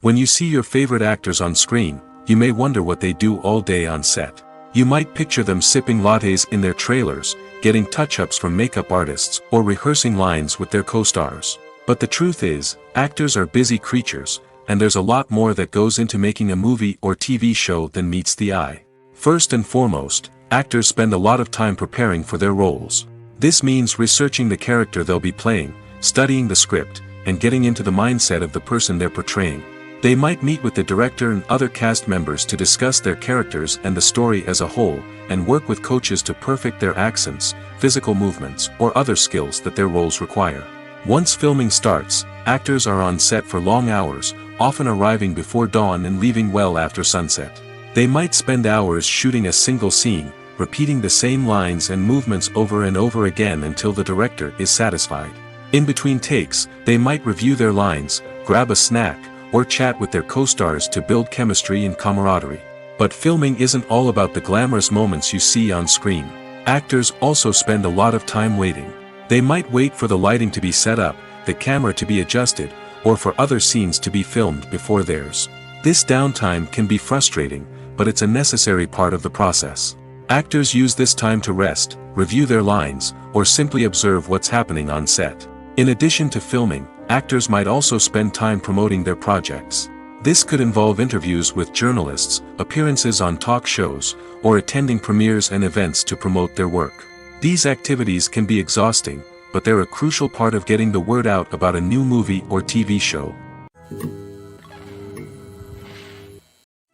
When you see your favorite actors on screen, you may wonder what they do all day on set. You might picture them sipping lattes in their trailers, getting touch-ups from makeup artists, or rehearsing lines with their co-stars. But the truth is, actors are busy creatures, and there's a lot more that goes into making a movie or TV show than meets the eye. First and foremost, actors spend a lot of time preparing for their roles. This means researching the character they'll be playing, studying the script, and getting into the mindset of the person they're portraying. They might meet with the director and other cast members to discuss their characters and the story as a whole, and work with coaches to perfect their accents, physical movements, or other skills that their roles require. Once filming starts, actors are on set for long hours, often arriving before dawn and leaving well after sunset. They might spend hours shooting a single scene, repeating the same lines and movements over and over again until the director is satisfied. In between takes, they might review their lines, grab a snack, or chat with their co-stars to build chemistry and camaraderie. But filming isn't all about the glamorous moments you see on screen. Actors also spend a lot of time waiting. They might wait for the lighting to be set up, the camera to be adjusted, or for other scenes to be filmed before theirs. This downtime can be frustrating, but it's a necessary part of the process. Actors use this time to rest, review their lines, or simply observe what's happening on set. In addition to filming, actors might also spend time promoting their projects. This could involve interviews with journalists, appearances on talk shows, or attending premieres and events to promote their work. These activities can be exhausting, but they're a crucial part of getting the word out about a new movie or TV show.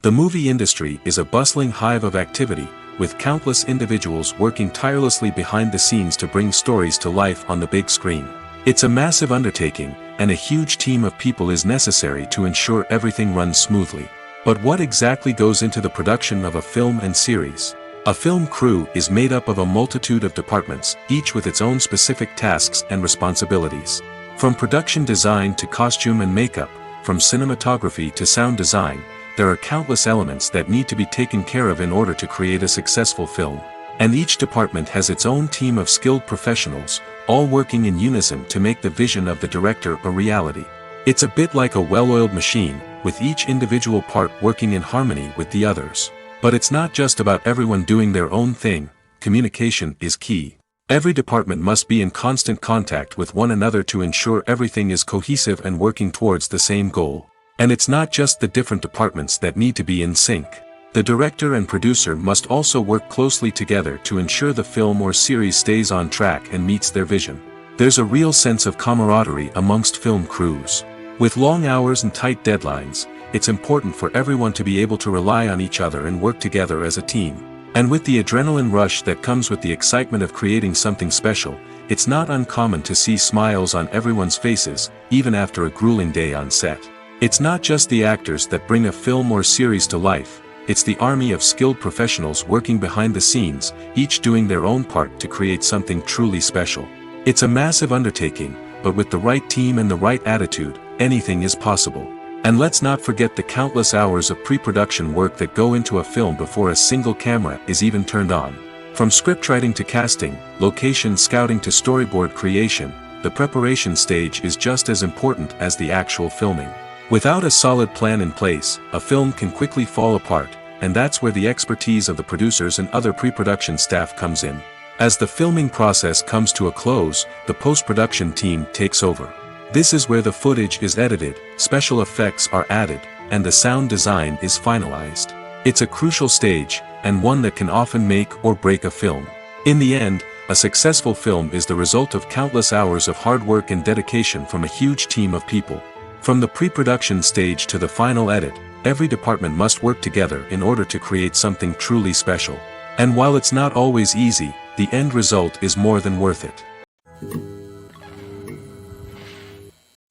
The movie industry is a bustling hive of activity, with countless individuals working tirelessly behind the scenes to bring stories to life on the big screen. It's a massive undertaking, and a huge team of people is necessary to ensure everything runs smoothly. But what exactly goes into the production of a film and series? A film crew is made up of a multitude of departments, each with its own specific tasks and responsibilities. From production design to costume and makeup, from cinematography to sound design, there are countless elements that need to be taken care of in order to create a successful film. And each department has its own team of skilled professionals, all working in unison to make the vision of the director a reality. It's a bit like a well-oiled machine, with each individual part working in harmony with the others. But it's not just about everyone doing their own thing. Communication is key. Every department must be in constant contact with one another to ensure everything is cohesive and working towards the same goal. And it's not just the different departments that need to be in sync. The director and producer must also work closely together to ensure the film or series stays on track and meets their vision. There's a real sense of camaraderie amongst film crews. With long hours and tight deadlines, it's important for everyone to be able to rely on each other and work together as a team. And with the adrenaline rush that comes with the excitement of creating something special, it's not uncommon to see smiles on everyone's faces, even after a grueling day on set. It's not just the actors that bring a film or series to life, it's the army of skilled professionals working behind the scenes, each doing their own part to create something truly special. It's a massive undertaking, but with the right team and the right attitude, anything is possible. And let's not forget the countless hours of pre-production work that go into a film before a single camera is even turned on. From scriptwriting to casting, location scouting to storyboard creation, the preparation stage is just as important as the actual filming. Without a solid plan in place, a film can quickly fall apart, and that's where the expertise of the producers and other pre-production staff comes in. As the filming process comes to a close, the post-production team takes over. This is where the footage is edited, special effects are added, and the sound design is finalized. It's a crucial stage, and one that can often make or break a film. In the end, a successful film is the result of countless hours of hard work and dedication from a huge team of people. From the pre-production stage to the final edit, every department must work together in order to create something truly special. And while it's not always easy, the end result is more than worth it.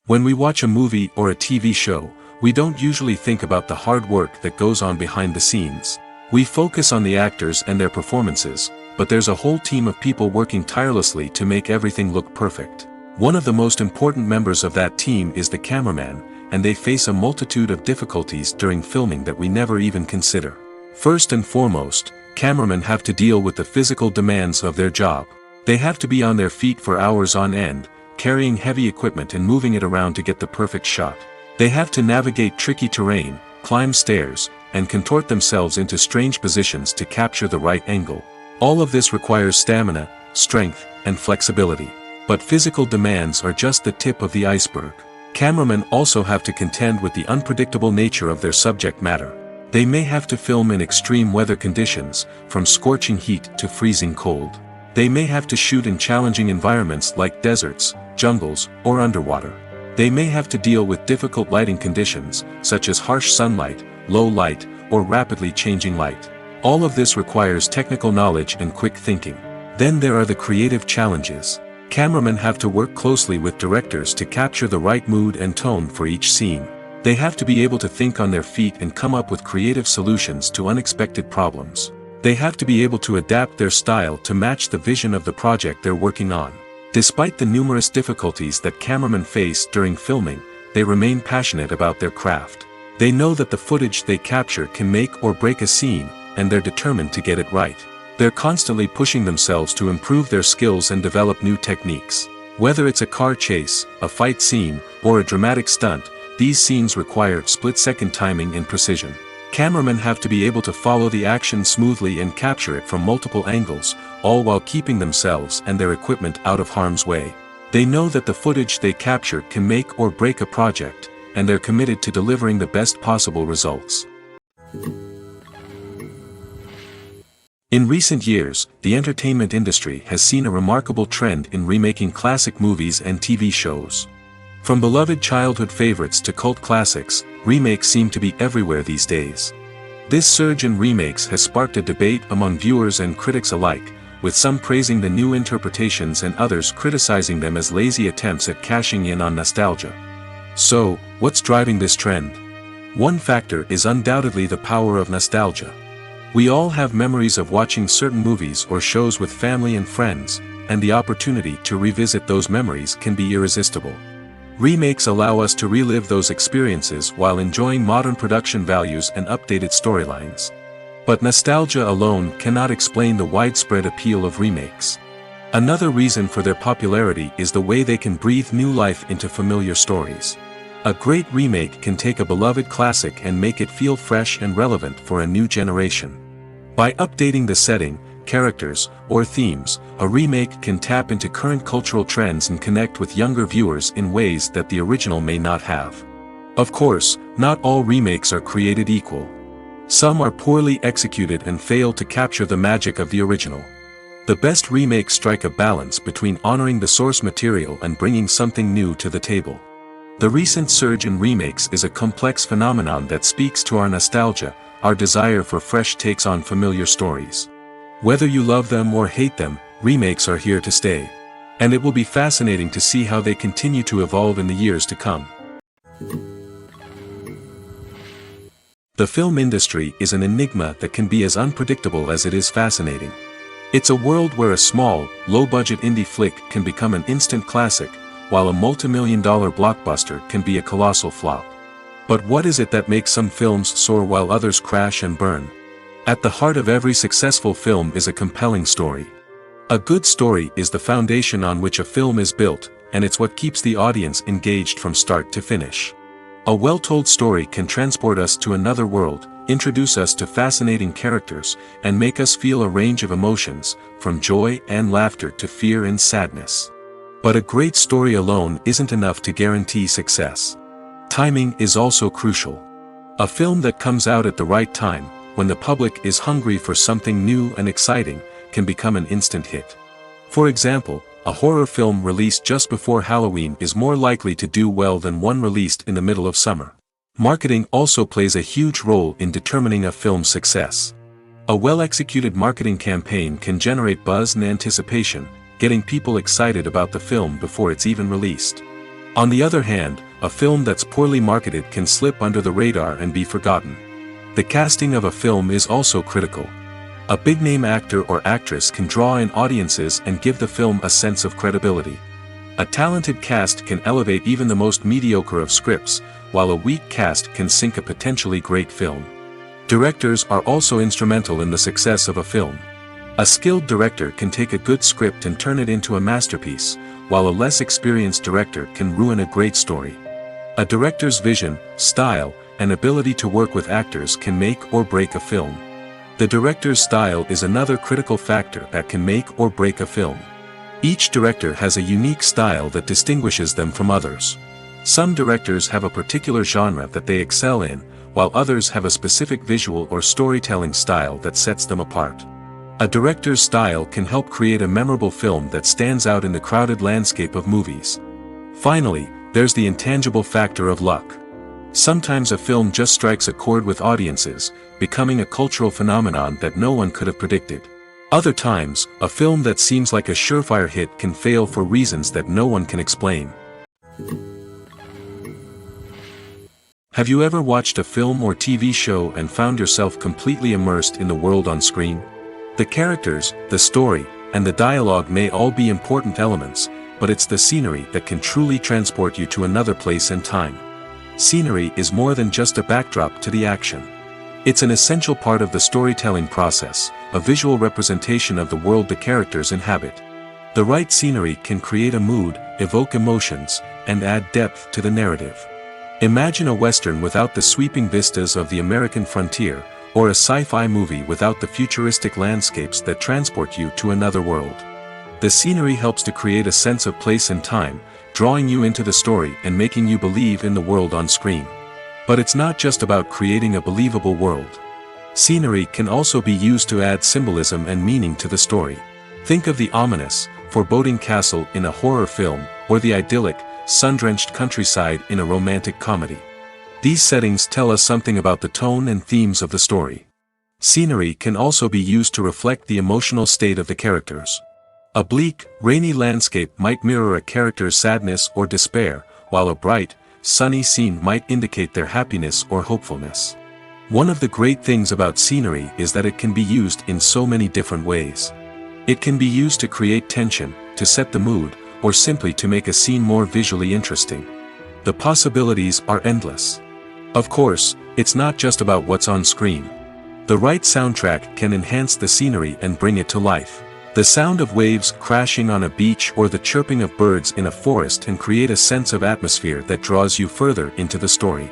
When we watch a movie or a TV show, we don't usually think about the hard work that goes on behind the scenes. We focus on the actors and their performances, but there's a whole team of people working tirelessly to make everything look perfect. One of the most important members of that team is the cameraman, and they face a multitude of difficulties during filming that we never even consider. First and foremost, cameramen have to deal with the physical demands of their job. They have to be on their feet for hours on end, carrying heavy equipment and moving it around to get the perfect shot. They have to navigate tricky terrain, climb stairs, and contort themselves into strange positions to capture the right angle. All of this requires stamina, strength, and flexibility. But physical demands are just the tip of the iceberg. Cameramen also have to contend with the unpredictable nature of their subject matter. They may have to film in extreme weather conditions, from scorching heat to freezing cold. They may have to shoot in challenging environments like deserts, jungles, or underwater. They may have to deal with difficult lighting conditions, such as harsh sunlight, low light, or rapidly changing light. All of this requires technical knowledge and quick thinking. Then there are the creative challenges. Cameramen have to work closely with directors to capture the right mood and tone for each scene. They have to be able to think on their feet and come up with creative solutions to unexpected problems. They have to be able to adapt their style to match the vision of the project they're working on. Despite the numerous difficulties that cameramen face during filming, they remain passionate about their craft. They know that the footage they capture can make or break a scene, and they're determined to get it right. They're constantly pushing themselves to improve their skills and develop new techniques. Whether it's a car chase, a fight scene, or a dramatic stunt, these scenes require split-second timing and precision. Cameramen have to be able to follow the action smoothly and capture it from multiple angles, all while keeping themselves and their equipment out of harm's way. They know that the footage they capture can make or break a project, and they're committed to delivering the best possible results. In recent years, the entertainment industry has seen a remarkable trend in remaking classic movies and TV shows. From beloved childhood favorites to cult classics, remakes seem to be everywhere these days. This surge in remakes has sparked a debate among viewers and critics alike, with some praising the new interpretations and others criticizing them as lazy attempts at cashing in on nostalgia. So, what's driving this trend? One factor is undoubtedly the power of nostalgia. We all have memories of watching certain movies or shows with family and friends, and the opportunity to revisit those memories can be irresistible. Remakes allow us to relive those experiences while enjoying modern production values and updated storylines. But nostalgia alone cannot explain the widespread appeal of remakes. Another reason for their popularity is the way they can breathe new life into familiar stories. A great remake can take a beloved classic and make it feel fresh and relevant for a new generation. By updating the setting, characters, or themes, a remake can tap into current cultural trends and connect with younger viewers in ways that the original may not have. Of course, not all remakes are created equal. Some are poorly executed and fail to capture the magic of the original. The best remakes strike a balance between honoring the source material and bringing something new to the table. The recent surge in remakes is a complex phenomenon that speaks to our nostalgia, our desire for fresh takes on familiar stories. Whether you love them or hate them, remakes are here to stay. And it will be fascinating to see how they continue to evolve in the years to come. The film industry is an enigma that can be as unpredictable as it is fascinating. It's a world where a small, low-budget indie flick can become an instant classic, while a multi-million-dollar blockbuster can be a colossal flop. But what is it that makes some films soar while others crash and burn? At the heart of every successful film is a compelling story. A good story is the foundation on which a film is built, and it's what keeps the audience engaged from start to finish. A well-told story can transport us to another world, introduce us to fascinating characters, and make us feel a range of emotions, from joy and laughter to fear and sadness. But a great story alone isn't enough to guarantee success. Timing is also crucial. A film that comes out at the right time, when the public is hungry for something new and exciting, can become an instant hit. For example, a horror film released just before Halloween is more likely to do well than one released in the middle of summer. Marketing also plays a huge role in determining a film's success. A well-executed marketing campaign can generate buzz and anticipation, getting people excited about the film before it's even released. On the other hand, a film that's poorly marketed can slip under the radar and be forgotten. The casting of a film is also critical. A big-name actor or actress can draw in audiences and give the film a sense of credibility. A talented cast can elevate even the most mediocre of scripts, while a weak cast can sink a potentially great film. Directors are also instrumental in the success of a film. A skilled director can take a good script and turn it into a masterpiece, while a less experienced director can ruin a great story. A director's vision, style, and ability to work with actors can make or break a film. The director's style is another critical factor that can make or break a film. Each director has a unique style that distinguishes them from others. Some directors have a particular genre that they excel in, while others have a specific visual or storytelling style that sets them apart. A director's style can help create a memorable film that stands out in the crowded landscape of movies. Finally, there's the intangible factor of luck. Sometimes a film just strikes a chord with audiences, becoming a cultural phenomenon that no one could have predicted. Other times, a film that seems like a surefire hit can fail for reasons that no one can explain. Have you ever watched a film or TV show and found yourself completely immersed in the world on screen? The characters, the story, and the dialogue may all be important elements, but it's the scenery that can truly transport you to another place and time. Scenery is more than just a backdrop to the action. It's an essential part of the storytelling process, a visual representation of the world the characters inhabit. The right scenery can create a mood, evoke emotions, and add depth to the narrative. Imagine a Western without the sweeping vistas of the American frontier, or a sci-fi movie without the futuristic landscapes that transport you to another world. The scenery helps to create a sense of place and time, drawing you into the story and making you believe in the world on screen. But it's not just about creating a believable world. Scenery can also be used to add symbolism and meaning to the story. Think of the ominous, foreboding castle in a horror film, or the idyllic, sun-drenched countryside in a romantic comedy. These settings tell us something about the tone and themes of the story. Scenery can also be used to reflect the emotional state of the characters. A bleak, rainy landscape might mirror a character's sadness or despair, while a bright, sunny scene might indicate their happiness or hopefulness. One of the great things about scenery is that it can be used in so many different ways. It can be used to create tension, to set the mood, or simply to make a scene more visually interesting. The possibilities are endless. Of course, it's not just about what's on screen. The right soundtrack can enhance the scenery and bring it to life. The sound of waves crashing on a beach or the chirping of birds in a forest can create a sense of atmosphere that draws you further into the story.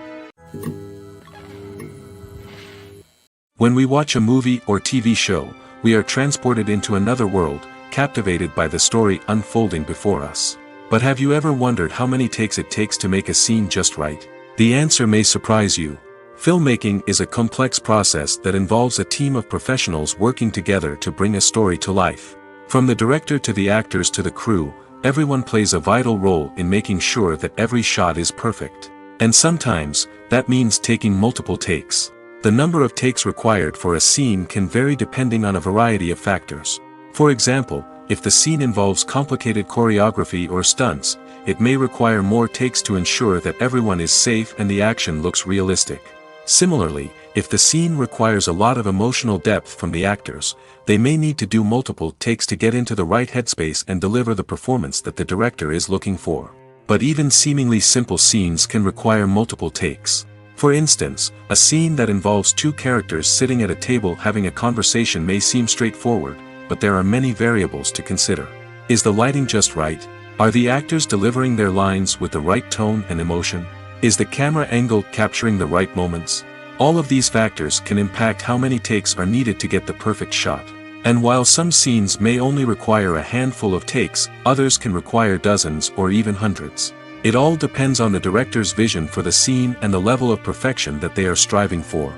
When we watch a movie or TV show, we are transported into another world, captivated by the story unfolding before us. But have you ever wondered how many takes it takes to make a scene just right? The answer may surprise you. Filmmaking is a complex process that involves a team of professionals working together to bring a story to life. From the director to the actors to the crew, everyone plays a vital role in making sure that every shot is perfect. And sometimes, that means taking multiple takes. The number of takes required for a scene can vary depending on a variety of factors. For example, if the scene involves complicated choreography or stunts, it may require more takes to ensure that everyone is safe and the action looks realistic. Similarly, if the scene requires a lot of emotional depth from the actors, they may need to do multiple takes to get into the right headspace and deliver the performance that the director is looking for. But even seemingly simple scenes can require multiple takes. For instance, a scene that involves two characters sitting at a table having a conversation may seem straightforward, but there are many variables to consider. Is the lighting just right? Are the actors delivering their lines with the right tone and emotion? Is the camera angle capturing the right moments? All of these factors can impact how many takes are needed to get the perfect shot. And while some scenes may only require a handful of takes, others can require dozens or even hundreds. It all depends on the director's vision for the scene and the level of perfection that they are striving for.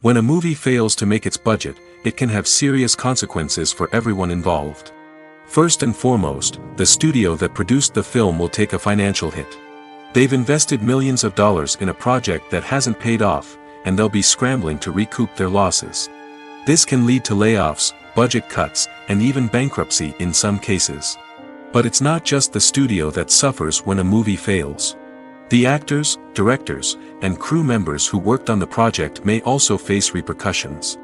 When a movie fails to make its budget, it can have serious consequences for everyone involved. First and foremost, the studio that produced the film will take a financial hit. They've invested millions of dollars in a project that hasn't paid off, and they'll be scrambling to recoup their losses. This can lead to layoffs, budget cuts, and even bankruptcy in some cases. But it's not just the studio that suffers when a movie fails. The actors, directors, and crew members who worked on the project may also face repercussions.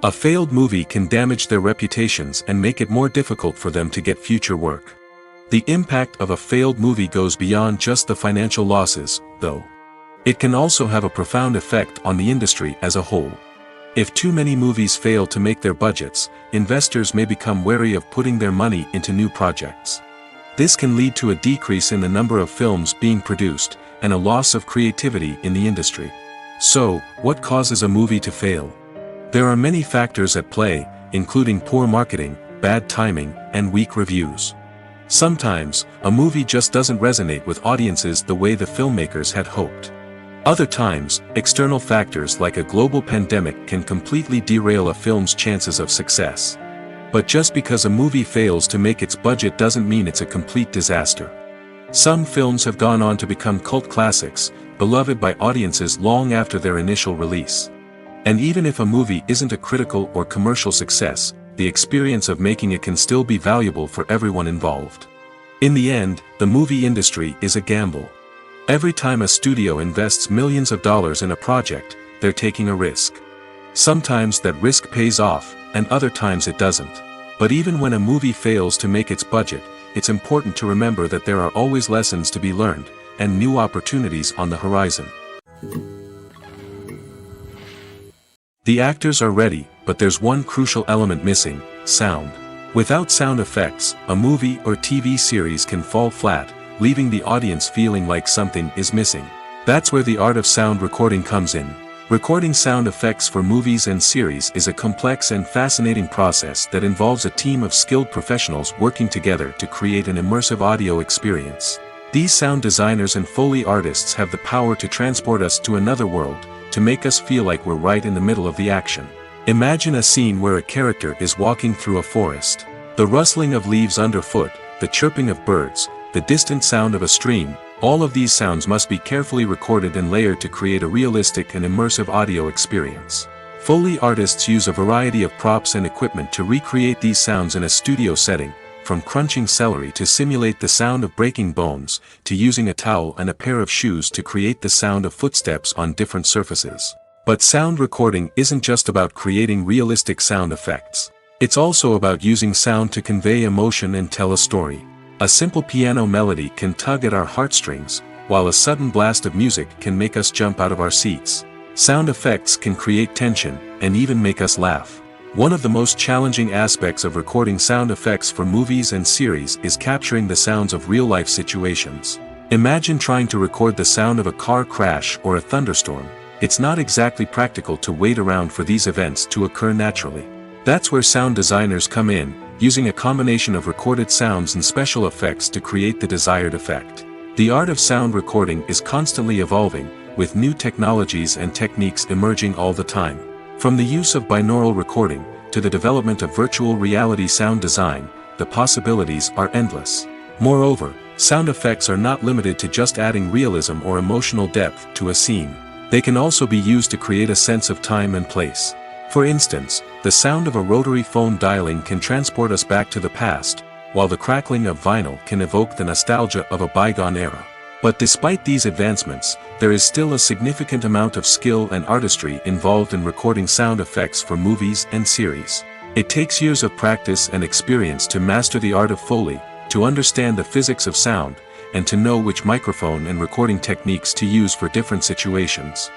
A failed movie can damage their reputations and make it more difficult for them to get future work. The impact of a failed movie goes beyond just the financial losses, though. It can also have a profound effect on the industry as a whole. If too many movies fail to make their budgets, investors may become wary of putting their money into new projects. This can lead to a decrease in the number of films being produced, and a loss of creativity in the industry. So, what causes a movie to fail? There are many factors at play, including poor marketing, bad timing, and weak reviews. Sometimes, a movie just doesn't resonate with audiences the way the filmmakers had hoped. Other times, external factors like a global pandemic can completely derail a film's chances of success. But just because a movie fails to make its budget doesn't mean it's a complete disaster. Some films have gone on to become cult classics, beloved by audiences long after their initial release. And even if a movie isn't a critical or commercial success, the experience of making it can still be valuable for everyone involved. In the end, the movie industry is a gamble. Every time a studio invests millions of dollars in a project, they're taking a risk. Sometimes that risk pays off, and other times it doesn't. But even when a movie fails to make its budget, it's important to remember that there are always lessons to be learned, and new opportunities on the horizon. The actors are ready, but there's one crucial element missing: sound. Without sound effects, a movie or TV series can fall flat, leaving the audience feeling like something is missing. That's where the art of sound recording comes in. Recording sound effects for movies and series is a complex and fascinating process that involves a team of skilled professionals working together to create an immersive audio experience. These sound designers and Foley artists have the power to transport us to another world, to make us feel like we're right in the middle of the action. Imagine a scene where a character is walking through a forest. The rustling of leaves underfoot, the chirping of birds, the distant sound of a stream, all of these sounds must be carefully recorded and layered to create a realistic and immersive audio experience. Foley artists use a variety of props and equipment to recreate these sounds in a studio setting, from crunching celery to simulate the sound of breaking bones, to using a towel and a pair of shoes to create the sound of footsteps on different surfaces. But sound recording isn't just about creating realistic sound effects. It's also about using sound to convey emotion and tell a story. A simple piano melody can tug at our heartstrings, while a sudden blast of music can make us jump out of our seats. Sound effects can create tension, and even make us laugh. One of the most challenging aspects of recording sound effects for movies and series is capturing the sounds of real-life situations. Imagine trying to record the sound of a car crash or a thunderstorm. It's not exactly practical to wait around for these events to occur naturally. That's where sound designers come in, using a combination of recorded sounds and special effects to create the desired effect. The art of sound recording is constantly evolving, with new technologies and techniques emerging all the time. From the use of binaural recording, to the development of virtual reality sound design, the possibilities are endless. Moreover, sound effects are not limited to just adding realism or emotional depth to a scene. They can also be used to create a sense of time and place. For instance, the sound of a rotary phone dialing can transport us back to the past, while the crackling of vinyl can evoke the nostalgia of a bygone era. But despite these advancements, there is still a significant amount of skill and artistry involved in recording sound effects for movies and series. It takes years of practice and experience to master the art of Foley, to understand the physics of sound, and to know which microphone and recording techniques to use for different situations.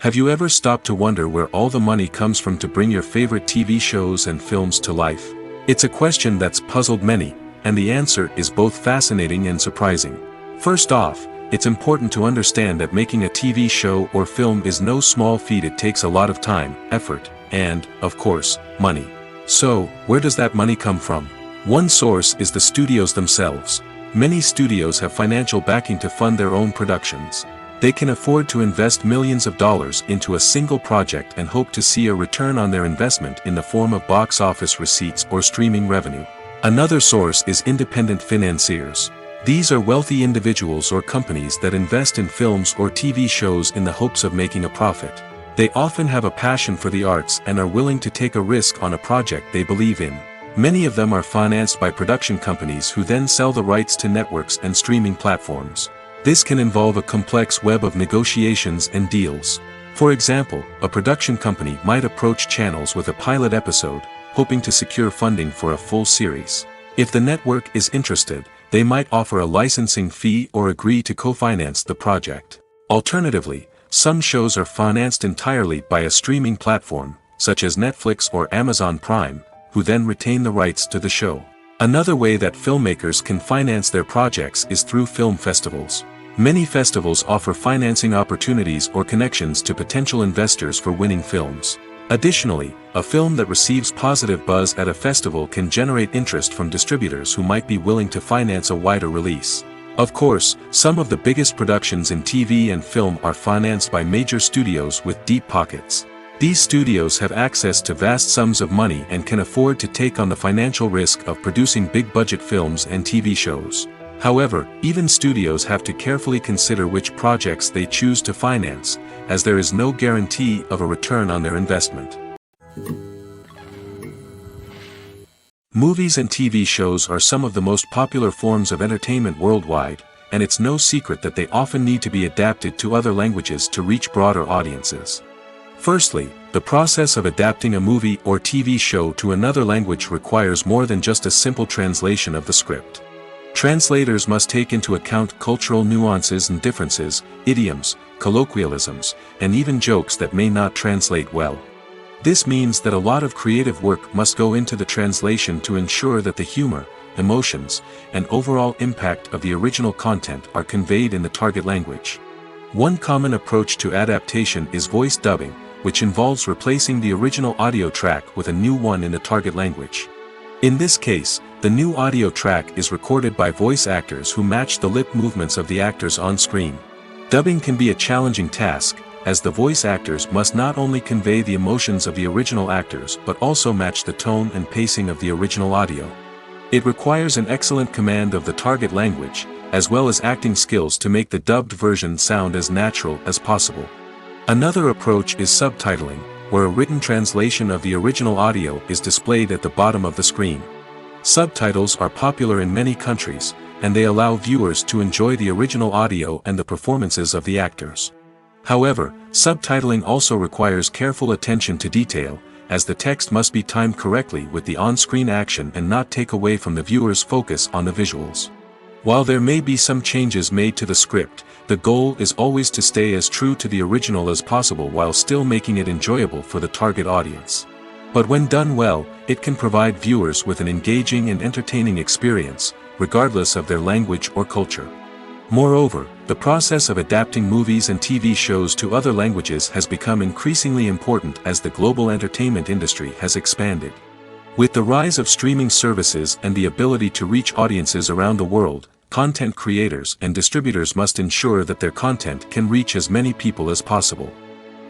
Have you ever stopped to wonder where all the money comes from to bring your favorite TV shows and films to life? It's a question that's puzzled many, and the answer is both fascinating and surprising. First off, it's important to understand that making a TV show or film is no small feat. It takes a lot of time, effort, and, of course, money. So, where does that money come from? One source is the studios themselves. Many studios have financial backing to fund their own productions. They can afford to invest millions of dollars into a single project and hope to see a return on their investment in the form of box office receipts or streaming revenue. Another source is independent financiers. These are wealthy individuals or companies that invest in films or TV shows in the hopes of making a profit. They often have a passion for the arts and are willing to take a risk on a project they believe in. Many of them are financed by production companies who then sell the rights to networks and streaming platforms. This can involve a complex web of negotiations and deals. For example, a production company might approach channels with a pilot episode, hoping to secure funding for a full series. If the network is interested, they might offer a licensing fee or agree to co-finance the project. Alternatively, some shows are financed entirely by a streaming platform, such as Netflix or Amazon Prime, who then retain the rights to the show. Another way that filmmakers can finance their projects is through film festivals. Many festivals offer financing opportunities or connections to potential investors for winning films. Additionally, a film that receives positive buzz at a festival can generate interest from distributors who might be willing to finance a wider release. Of course, some of the biggest productions in TV and film are financed by major studios with deep pockets. These studios have access to vast sums of money and can afford to take on the financial risk of producing big-budget films and TV shows. However, even studios have to carefully consider which projects they choose to finance, as there is no guarantee of a return on their investment. Movies and TV shows are some of the most popular forms of entertainment worldwide, and it's no secret that they often need to be adapted to other languages to reach broader audiences. Firstly, the process of adapting a movie or TV show to another language requires more than just a simple translation of the script. Translators must take into account cultural nuances and differences, idioms, colloquialisms, and even jokes that may not translate well. This means that a lot of creative work must go into the translation to ensure that the humor, emotions, and overall impact of the original content are conveyed in the target language. One common approach to adaptation is voice dubbing, which involves replacing the original audio track with a new one in the target language. In this case, the new audio track is recorded by voice actors who match the lip movements of the actors on screen. Dubbing can be a challenging task, as the voice actors must not only convey the emotions of the original actors but also match the tone and pacing of the original audio. It requires an excellent command of the target language, as well as acting skills to make the dubbed version sound as natural as possible. Another approach is subtitling, where a written translation of the original audio is displayed at the bottom of the screen. Subtitles are popular in many countries, and they allow viewers to enjoy the original audio and the performances of the actors. However, subtitling also requires careful attention to detail, as the text must be timed correctly with the on-screen action and not take away from the viewer's focus on the visuals. While there may be some changes made to the script, the goal is always to stay as true to the original as possible while still making it enjoyable for the target audience. But when done well, it can provide viewers with an engaging and entertaining experience, regardless of their language or culture. Moreover, the process of adapting movies and TV shows to other languages has become increasingly important as the global entertainment industry has expanded. With the rise of streaming services and the ability to reach audiences around the world, content creators and distributors must ensure that their content can reach as many people as possible.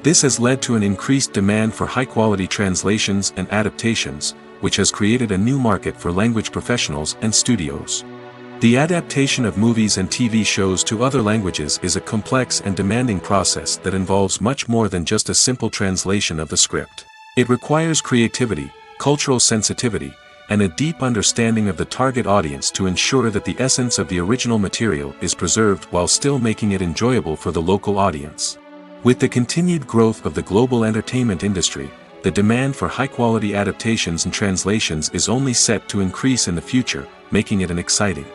This has led to an increased demand for high-quality translations and adaptations, which has created a new market for language professionals and studios. The adaptation of movies and TV shows to other languages is a complex and demanding process that involves much more than just a simple translation of the script. It requires creativity, cultural sensitivity, and a deep understanding of the target audience to ensure that the essence of the original material is preserved while still making it enjoyable for the local audience. With the continued growth of the global entertainment industry, the demand for high-quality adaptations and translations is only set to increase in the future, making it an exciting.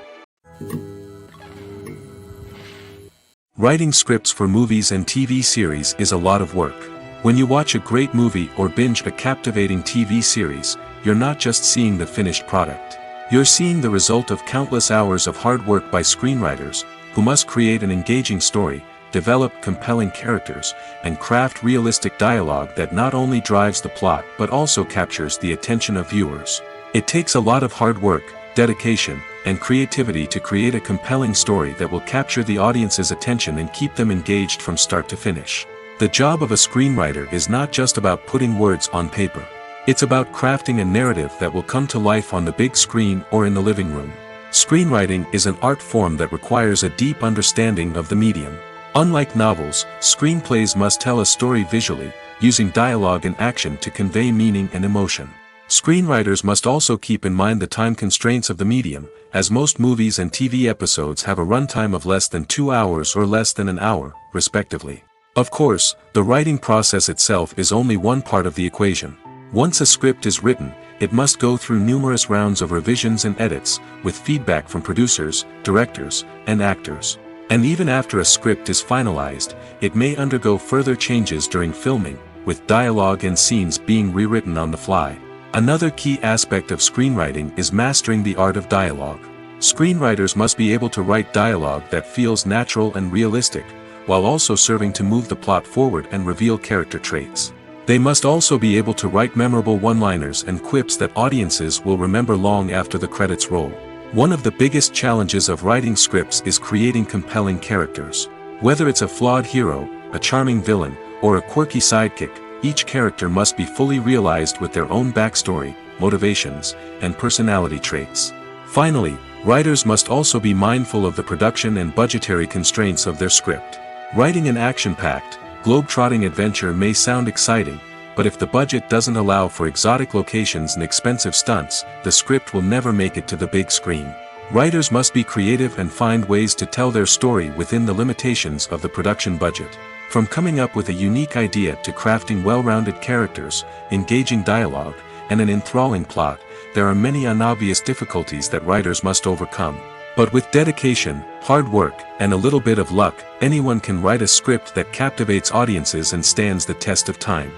Writing scripts for movies and TV series is a lot of work. When you watch a great movie or binge a captivating TV series, you're not just seeing the finished product. You're seeing the result of countless hours of hard work by screenwriters, who must create an engaging story, develop compelling characters, and craft realistic dialogue that not only drives the plot but also captures the attention of viewers. It takes a lot of hard work, dedication, and creativity to create a compelling story that will capture the audience's attention and keep them engaged from start to finish. The job of a screenwriter is not just about putting words on paper. It's about crafting a narrative that will come to life on the big screen or in the living room. Screenwriting is an art form that requires a deep understanding of the medium. Unlike novels, screenplays must tell a story visually, using dialogue and action to convey meaning and emotion. Screenwriters must also keep in mind the time constraints of the medium, as most movies and TV episodes have a runtime of less than 2 hours or less than an hour, respectively. Of course, the writing process itself is only one part of the equation. Once a script is written, it must go through numerous rounds of revisions and edits, with feedback from producers, directors, and actors. And even after a script is finalized, it may undergo further changes during filming, with dialogue and scenes being rewritten on the fly. Another key aspect of screenwriting is mastering the art of dialogue. Screenwriters must be able to write dialogue that feels natural and realistic, while also serving to move the plot forward and reveal character traits. They must also be able to write memorable one-liners and quips that audiences will remember long after the credits roll. One of the biggest challenges of writing scripts is creating compelling characters. Whether it's a flawed hero, a charming villain, or a quirky sidekick, each character must be fully realized with their own backstory, motivations, and personality traits. Finally, writers must also be mindful of the production and budgetary constraints of their script. Writing an action-packed, globe-trotting adventure may sound exciting, but if the budget doesn't allow for exotic locations and expensive stunts, the script will never make it to the big screen. Writers must be creative and find ways to tell their story within the limitations of the production budget. From coming up with a unique idea to crafting well-rounded characters, engaging dialogue, and an enthralling plot, there are many unobvious difficulties that writers must overcome. But with dedication, hard work, and a little bit of luck, anyone can write a script that captivates audiences and stands the test of time.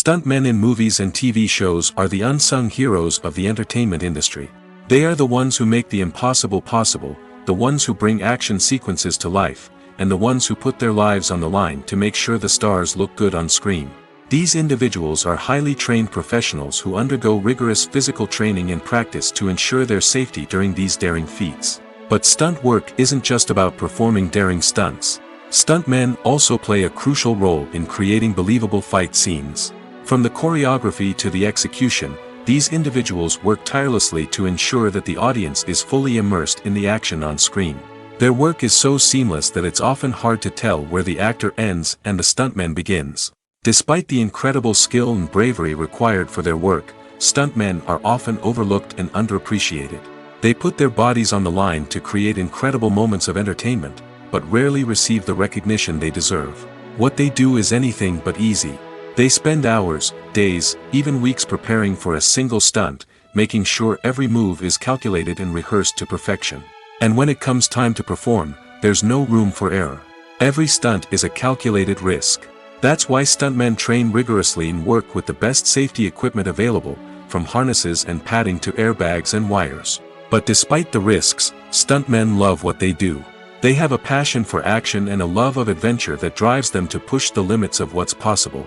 Stuntmen in movies and TV shows are the unsung heroes of the entertainment industry. They are the ones who make the impossible possible, the ones who bring action sequences to life, and the ones who put their lives on the line to make sure the stars look good on screen. These individuals are highly trained professionals who undergo rigorous physical training and practice to ensure their safety during these daring feats. But stunt work isn't just about performing daring stunts. Stuntmen also play a crucial role in creating believable fight scenes. From the choreography to the execution, these individuals work tirelessly to ensure that the audience is fully immersed in the action on screen. Their work is so seamless that it's often hard to tell where the actor ends and the stuntman begins. Despite the incredible skill and bravery required for their work, stuntmen are often overlooked and underappreciated. They put their bodies on the line to create incredible moments of entertainment, but rarely receive the recognition they deserve. What they do is anything but easy. They spend hours, days, even weeks preparing for a single stunt, making sure every move is calculated and rehearsed to perfection. And when it comes time to perform, there's no room for error. Every stunt is a calculated risk. That's why stuntmen train rigorously and work with the best safety equipment available, from harnesses and padding to airbags and wires. But despite the risks, stuntmen love what they do. They have a passion for action and a love of adventure that drives them to push the limits of what's possible.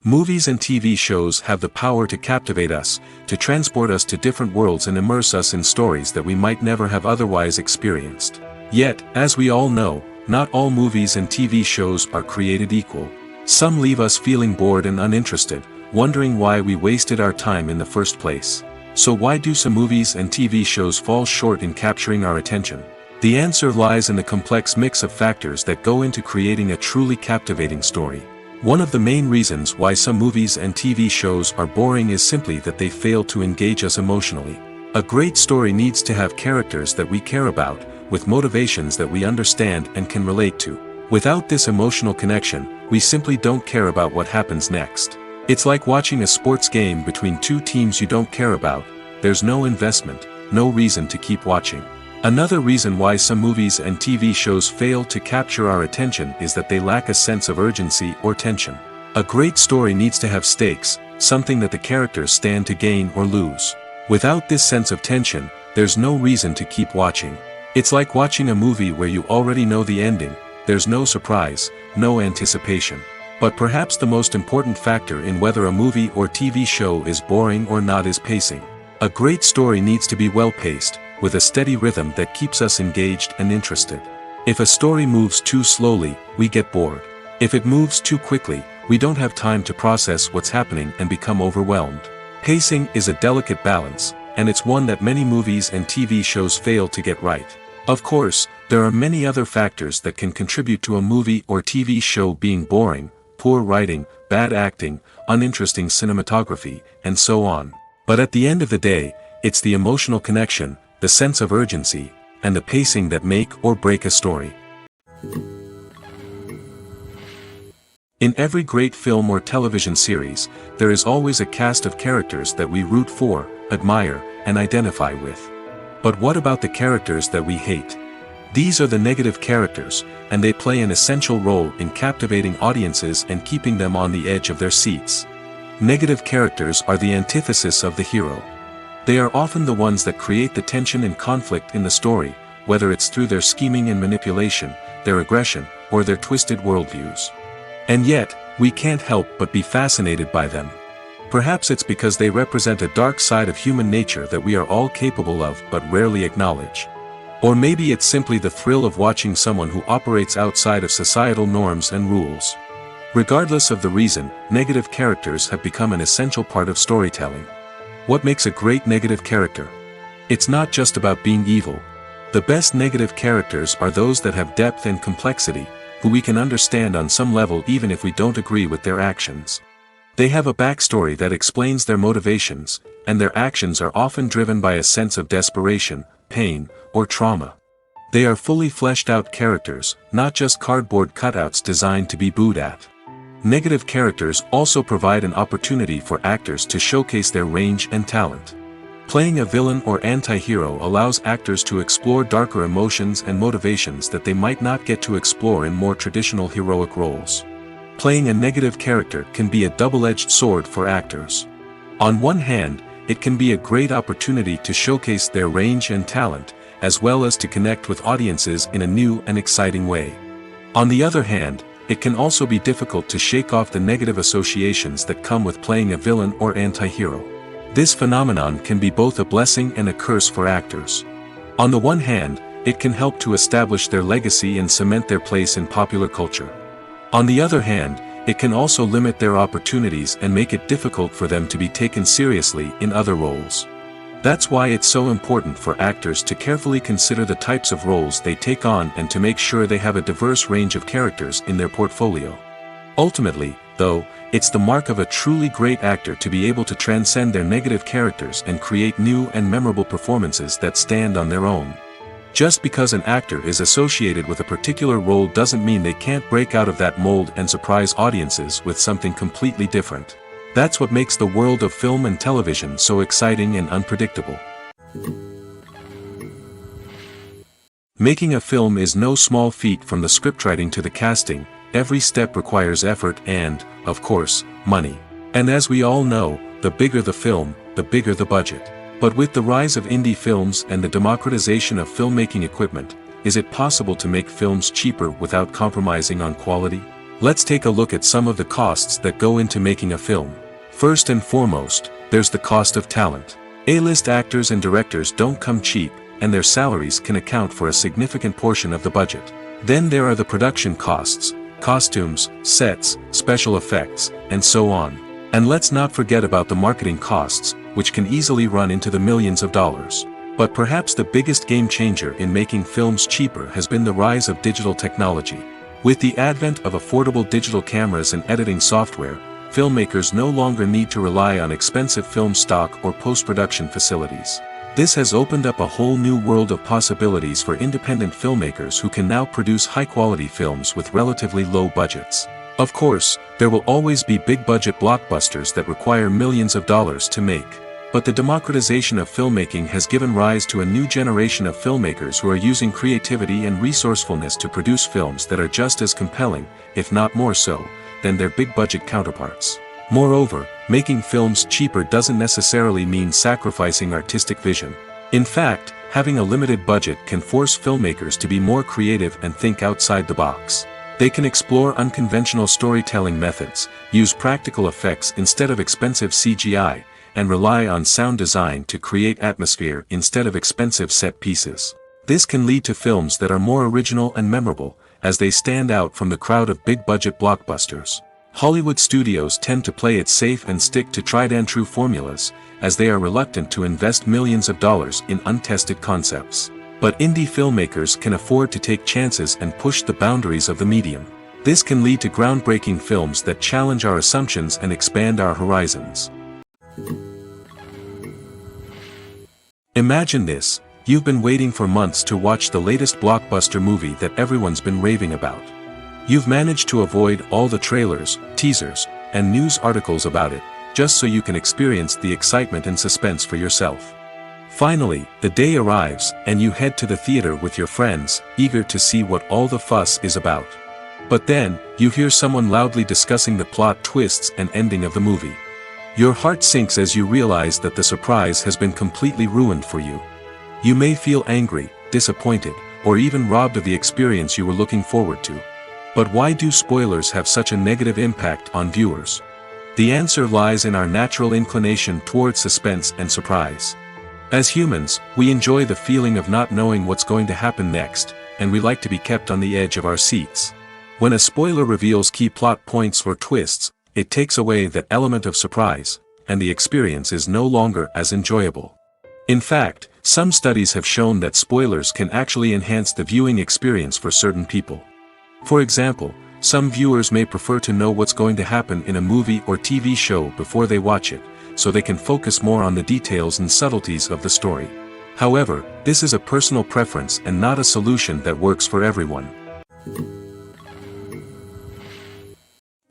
Movies and TV shows have the power to captivate us, to transport us to different worlds and immerse us in stories that we might never have otherwise experienced. Yet, as we all know, not all movies and TV shows are created equal. Some leave us feeling bored and uninterested, wondering why we wasted our time in the first place. So why do some movies and TV shows fall short in capturing our attention? The answer lies in the complex mix of factors that go into creating a truly captivating story. One of the main reasons why some movies and TV shows are boring is simply that they fail to engage us emotionally. A great story needs to have characters that we care about, with motivations that we understand and can relate to. Without this emotional connection, we simply don't care about what happens next. It's like watching a sports game between two teams you don't care about. There's no investment, no reason to keep watching. Another reason why some movies and TV shows fail to capture our attention is that they lack a sense of urgency or tension. A great story needs to have stakes, something that the characters stand to gain or lose. Without this sense of tension, there's no reason to keep watching. It's like watching a movie where you already know the ending. There's no surprise, no anticipation. But perhaps the most important factor in whether a movie or TV show is boring or not is pacing. A great story needs to be well-paced, with a steady rhythm that keeps us engaged and interested. If a story moves too slowly, we get bored. If it moves too quickly, we don't have time to process what's happening and become overwhelmed. Pacing is a delicate balance, and it's one that many movies and TV shows fail to get right. Of course, there are many other factors that can contribute to a movie or TV show being boring: poor writing, bad acting, uninteresting cinematography, and so on. But at the end of the day, it's the emotional connection, the sense of urgency, and the pacing that make or break a story. In every great film or television series, there is always a cast of characters that we root for, admire, and identify with. But what about the characters that we hate? These are the negative characters, and they play an essential role in captivating audiences and keeping them on the edge of their seats. Negative characters are the antithesis of the hero. They are often the ones that create the tension and conflict in the story, whether it's through their scheming and manipulation, their aggression, or their twisted worldviews. And yet, we can't help but be fascinated by them. Perhaps it's because they represent a dark side of human nature that we are all capable of but rarely acknowledge. Or maybe it's simply the thrill of watching someone who operates outside of societal norms and rules. Regardless of the reason, negative characters have become an essential part of storytelling. What makes a great negative character? It's not just about being evil. The best negative characters are those that have depth and complexity, who we can understand on some level even if we don't agree with their actions. They have a backstory that explains their motivations, and their actions are often driven by a sense of desperation, pain, or trauma. They are fully fleshed out characters, not just cardboard cutouts designed to be booed at. Negative characters also provide an opportunity for actors to showcase their range and talent. Playing a villain or anti-hero allows actors to explore darker emotions and motivations that they might not get to explore in more traditional heroic roles. playing a negative character can be a double-edged sword for actors. On one hand, it can be a great opportunity to showcase their range and talent, as well as to connect with audiences in a new and exciting way. On the other hand, it can also be difficult to shake off the negative associations that come with playing a villain or anti-hero. This phenomenon can be both a blessing and a curse for actors. On the one hand, it can help to establish their legacy and cement their place in popular culture. On the other hand, it can also limit their opportunities and make it difficult for them to be taken seriously in other roles. That's why it's so important for actors to carefully consider the types of roles they take on and to make sure they have a diverse range of characters in their portfolio. Ultimately, though, it's the mark of a truly great actor to be able to transcend their negative characters and create new and memorable performances that stand on their own. Just because an actor is associated with a particular role doesn't mean they can't break out of that mold and surprise audiences with something completely different. That's what makes the world of film and television so exciting and unpredictable. Making a film is no small feat. From the scriptwriting to the casting, every step requires effort and, of course, money. And as we all know, the bigger the film, the bigger the budget. But with the rise of indie films and the democratization of filmmaking equipment, is it possible to make films cheaper without compromising on quality? Let's take a look at some of the costs that go into making a film. First and foremost, there's the cost of talent. A-list actors and directors don't come cheap, and their salaries can account for a significant portion of the budget. Then there are the production costs, costumes, sets, special effects, and so on. And let's not forget about the marketing costs, which can easily run into the millions of dollars. But perhaps the biggest game changer in making films cheaper has been the rise of digital technology. With the advent of affordable digital cameras and editing software, filmmakers no longer need to rely on expensive film stock or post-production facilities. This has opened up a whole new world of possibilities for independent filmmakers who can now produce high-quality films with relatively low budgets. Of course, there will always be big-budget blockbusters that require millions of dollars to make. But the democratization of filmmaking has given rise to a new generation of filmmakers who are using creativity and resourcefulness to produce films that are just as compelling, if not more so, than their big-budget counterparts. Moreover, making films cheaper doesn't necessarily mean sacrificing artistic vision. In fact, having a limited budget can force filmmakers to be more creative and think outside the box. They can explore unconventional storytelling methods, use practical effects instead of expensive CGI, and rely on sound design to create atmosphere instead of expensive set pieces. This can lead to films that are more original and memorable, as they stand out from the crowd of big-budget blockbusters. Hollywood studios tend to play it safe and stick to tried-and-true formulas, as they are reluctant to invest millions of dollars in untested concepts. But indie filmmakers can afford to take chances and push the boundaries of the medium. This can lead to groundbreaking films that challenge our assumptions and expand our horizons. Imagine this: you've been waiting for months to watch the latest blockbuster movie that everyone's been raving about. You've managed to avoid all the trailers, teasers, and news articles about it, just so you can experience the excitement and suspense for yourself. Finally, the day arrives, and you head to the theater with your friends, eager to see what all the fuss is about. But then, you hear someone loudly discussing the plot twists and ending of the movie. Your heart sinks as you realize that the surprise has been completely ruined for you. You may feel angry, disappointed, or even robbed of the experience you were looking forward to. But why do spoilers have such a negative impact on viewers? The answer lies in our natural inclination towards suspense and surprise. As humans, we enjoy the feeling of not knowing what's going to happen next, and we like to be kept on the edge of our seats. When a spoiler reveals key plot points or twists, it takes away that element of surprise, and the experience is no longer as enjoyable. In fact, some studies have shown that spoilers can actually enhance the viewing experience for certain people. For example, some viewers may prefer to know what's going to happen in a movie or TV show before they watch it, so they can focus more on the details and subtleties of the story. However, this is a personal preference and not a solution that works for everyone.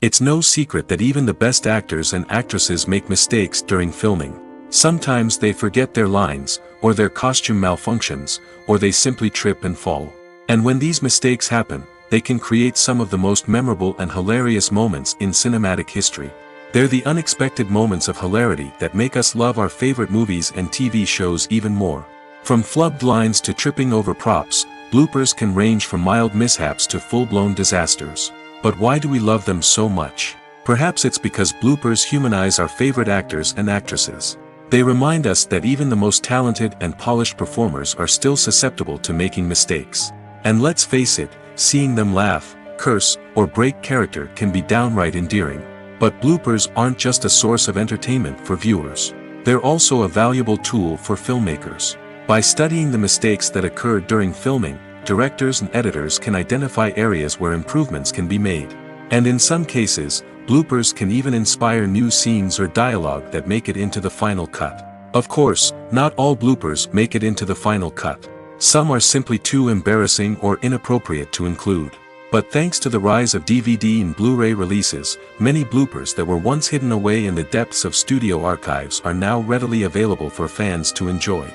It's no secret that even the best actors and actresses make mistakes during filming. Sometimes they forget their lines, or their costume malfunctions, or they simply trip and fall. And when these mistakes happen, they can create some of the most memorable and hilarious moments in cinematic history. They're the unexpected moments of hilarity that make us love our favorite movies and TV shows even more. From flubbed lines to tripping over props, bloopers can range from mild mishaps to full-blown disasters. But why do we love them so much? Perhaps it's because bloopers humanize our favorite actors and actresses. They remind us that even the most talented and polished performers are still susceptible to making mistakes. And let's face it, seeing them laugh, curse, or break character can be downright endearing. But bloopers aren't just a source of entertainment for viewers. They're also a valuable tool for filmmakers. By studying the mistakes that occurred during filming, directors and editors can identify areas where improvements can be made. And in some cases, bloopers can even inspire new scenes or dialogue that make it into the final cut. Of course, not all bloopers make it into the final cut. Some are simply too embarrassing or inappropriate to include. But thanks to the rise of DVD and Blu-ray releases, many bloopers that were once hidden away in the depths of studio archives are now readily available for fans to enjoy.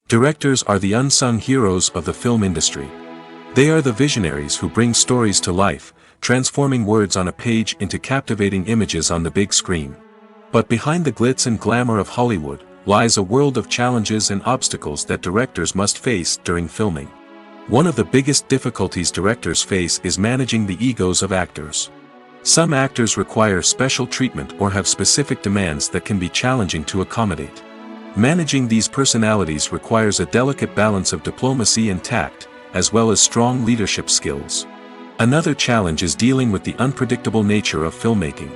Directors are the unsung heroes of the film industry. They are the visionaries who bring stories to life, transforming words on a page into captivating images on the big screen. But behind the glitz and glamour of Hollywood, lies a world of challenges and obstacles that directors must face during filming. One of the biggest difficulties directors face is managing the egos of actors. Some actors require special treatment or have specific demands that can be challenging to accommodate. Managing these personalities requires a delicate balance of diplomacy and tact, as well as strong leadership skills. Another challenge is dealing with the unpredictable nature of filmmaking.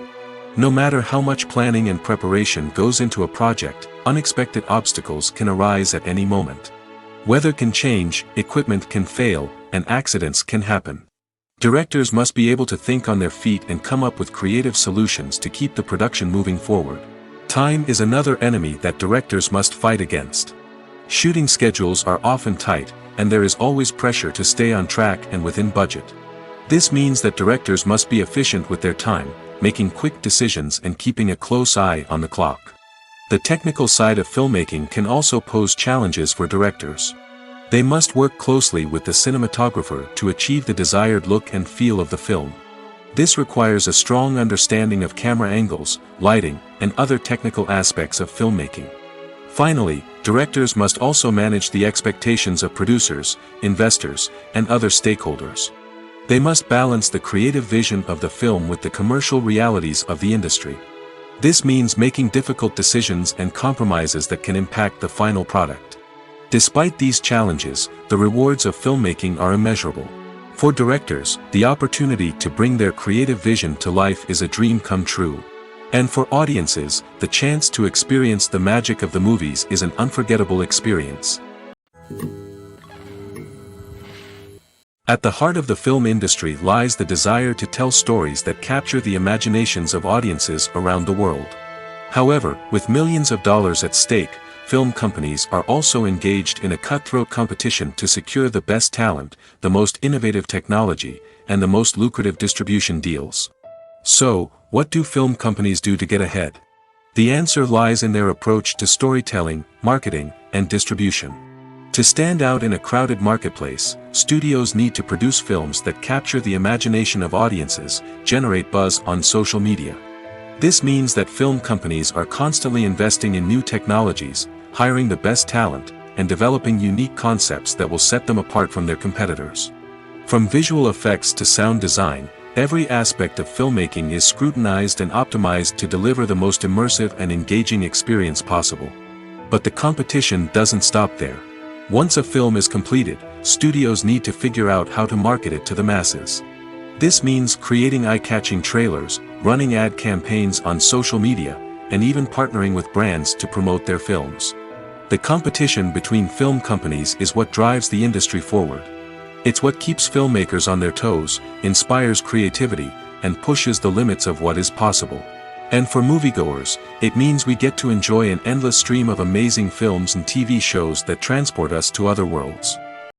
No matter how much planning and preparation goes into a project, unexpected obstacles can arise at any moment. Weather can change, equipment can fail, and accidents can happen. Directors must be able to think on their feet and come up with creative solutions to keep the production moving forward. Time is another enemy that directors must fight against. Shooting schedules are often tight, and there is always pressure to stay on track and within budget. This means that directors must be efficient with their time, making quick decisions and keeping a close eye on the clock. The technical side of filmmaking can also pose challenges for directors. They must work closely with the cinematographer to achieve the desired look and feel of the film. This requires a strong understanding of camera angles, lighting, and other technical aspects of filmmaking. Finally, directors must also manage the expectations of producers, investors, and other stakeholders. They must balance the creative vision of the film with the commercial realities of the industry. This means making difficult decisions and compromises that can impact the final product. Despite these challenges, the rewards of filmmaking are immeasurable. For directors, the opportunity to bring their creative vision to life is a dream come true. And for audiences, the chance to experience the magic of the movies is an unforgettable experience. At the heart of the film industry lies the desire to tell stories that capture the imaginations of audiences around the world. However, with millions of dollars at stake, film companies are also engaged in a cutthroat competition to secure the best talent, the most innovative technology, and the most lucrative distribution deals. So, what do film companies do to get ahead? The answer lies in their approach to storytelling, marketing, and distribution. To stand out in a crowded marketplace, studios need to produce films that capture the imagination of audiences, generate buzz on social media. This means that film companies are constantly investing in new technologies, hiring the best talent, and developing unique concepts that will set them apart from their competitors. From visual effects to sound design, every aspect of filmmaking is scrutinized and optimized to deliver the most immersive and engaging experience possible. But the competition doesn't stop there. Once a film is completed, studios need to figure out how to market it to the masses. This means creating eye-catching trailers, running ad campaigns on social media, and even partnering with brands to promote their films. The competition between film companies is what drives the industry forward. It's what keeps filmmakers on their toes, inspires creativity, and pushes the limits of what is possible. And for moviegoers, it means we get to enjoy an endless stream of amazing films and TV shows that transport us to other worlds.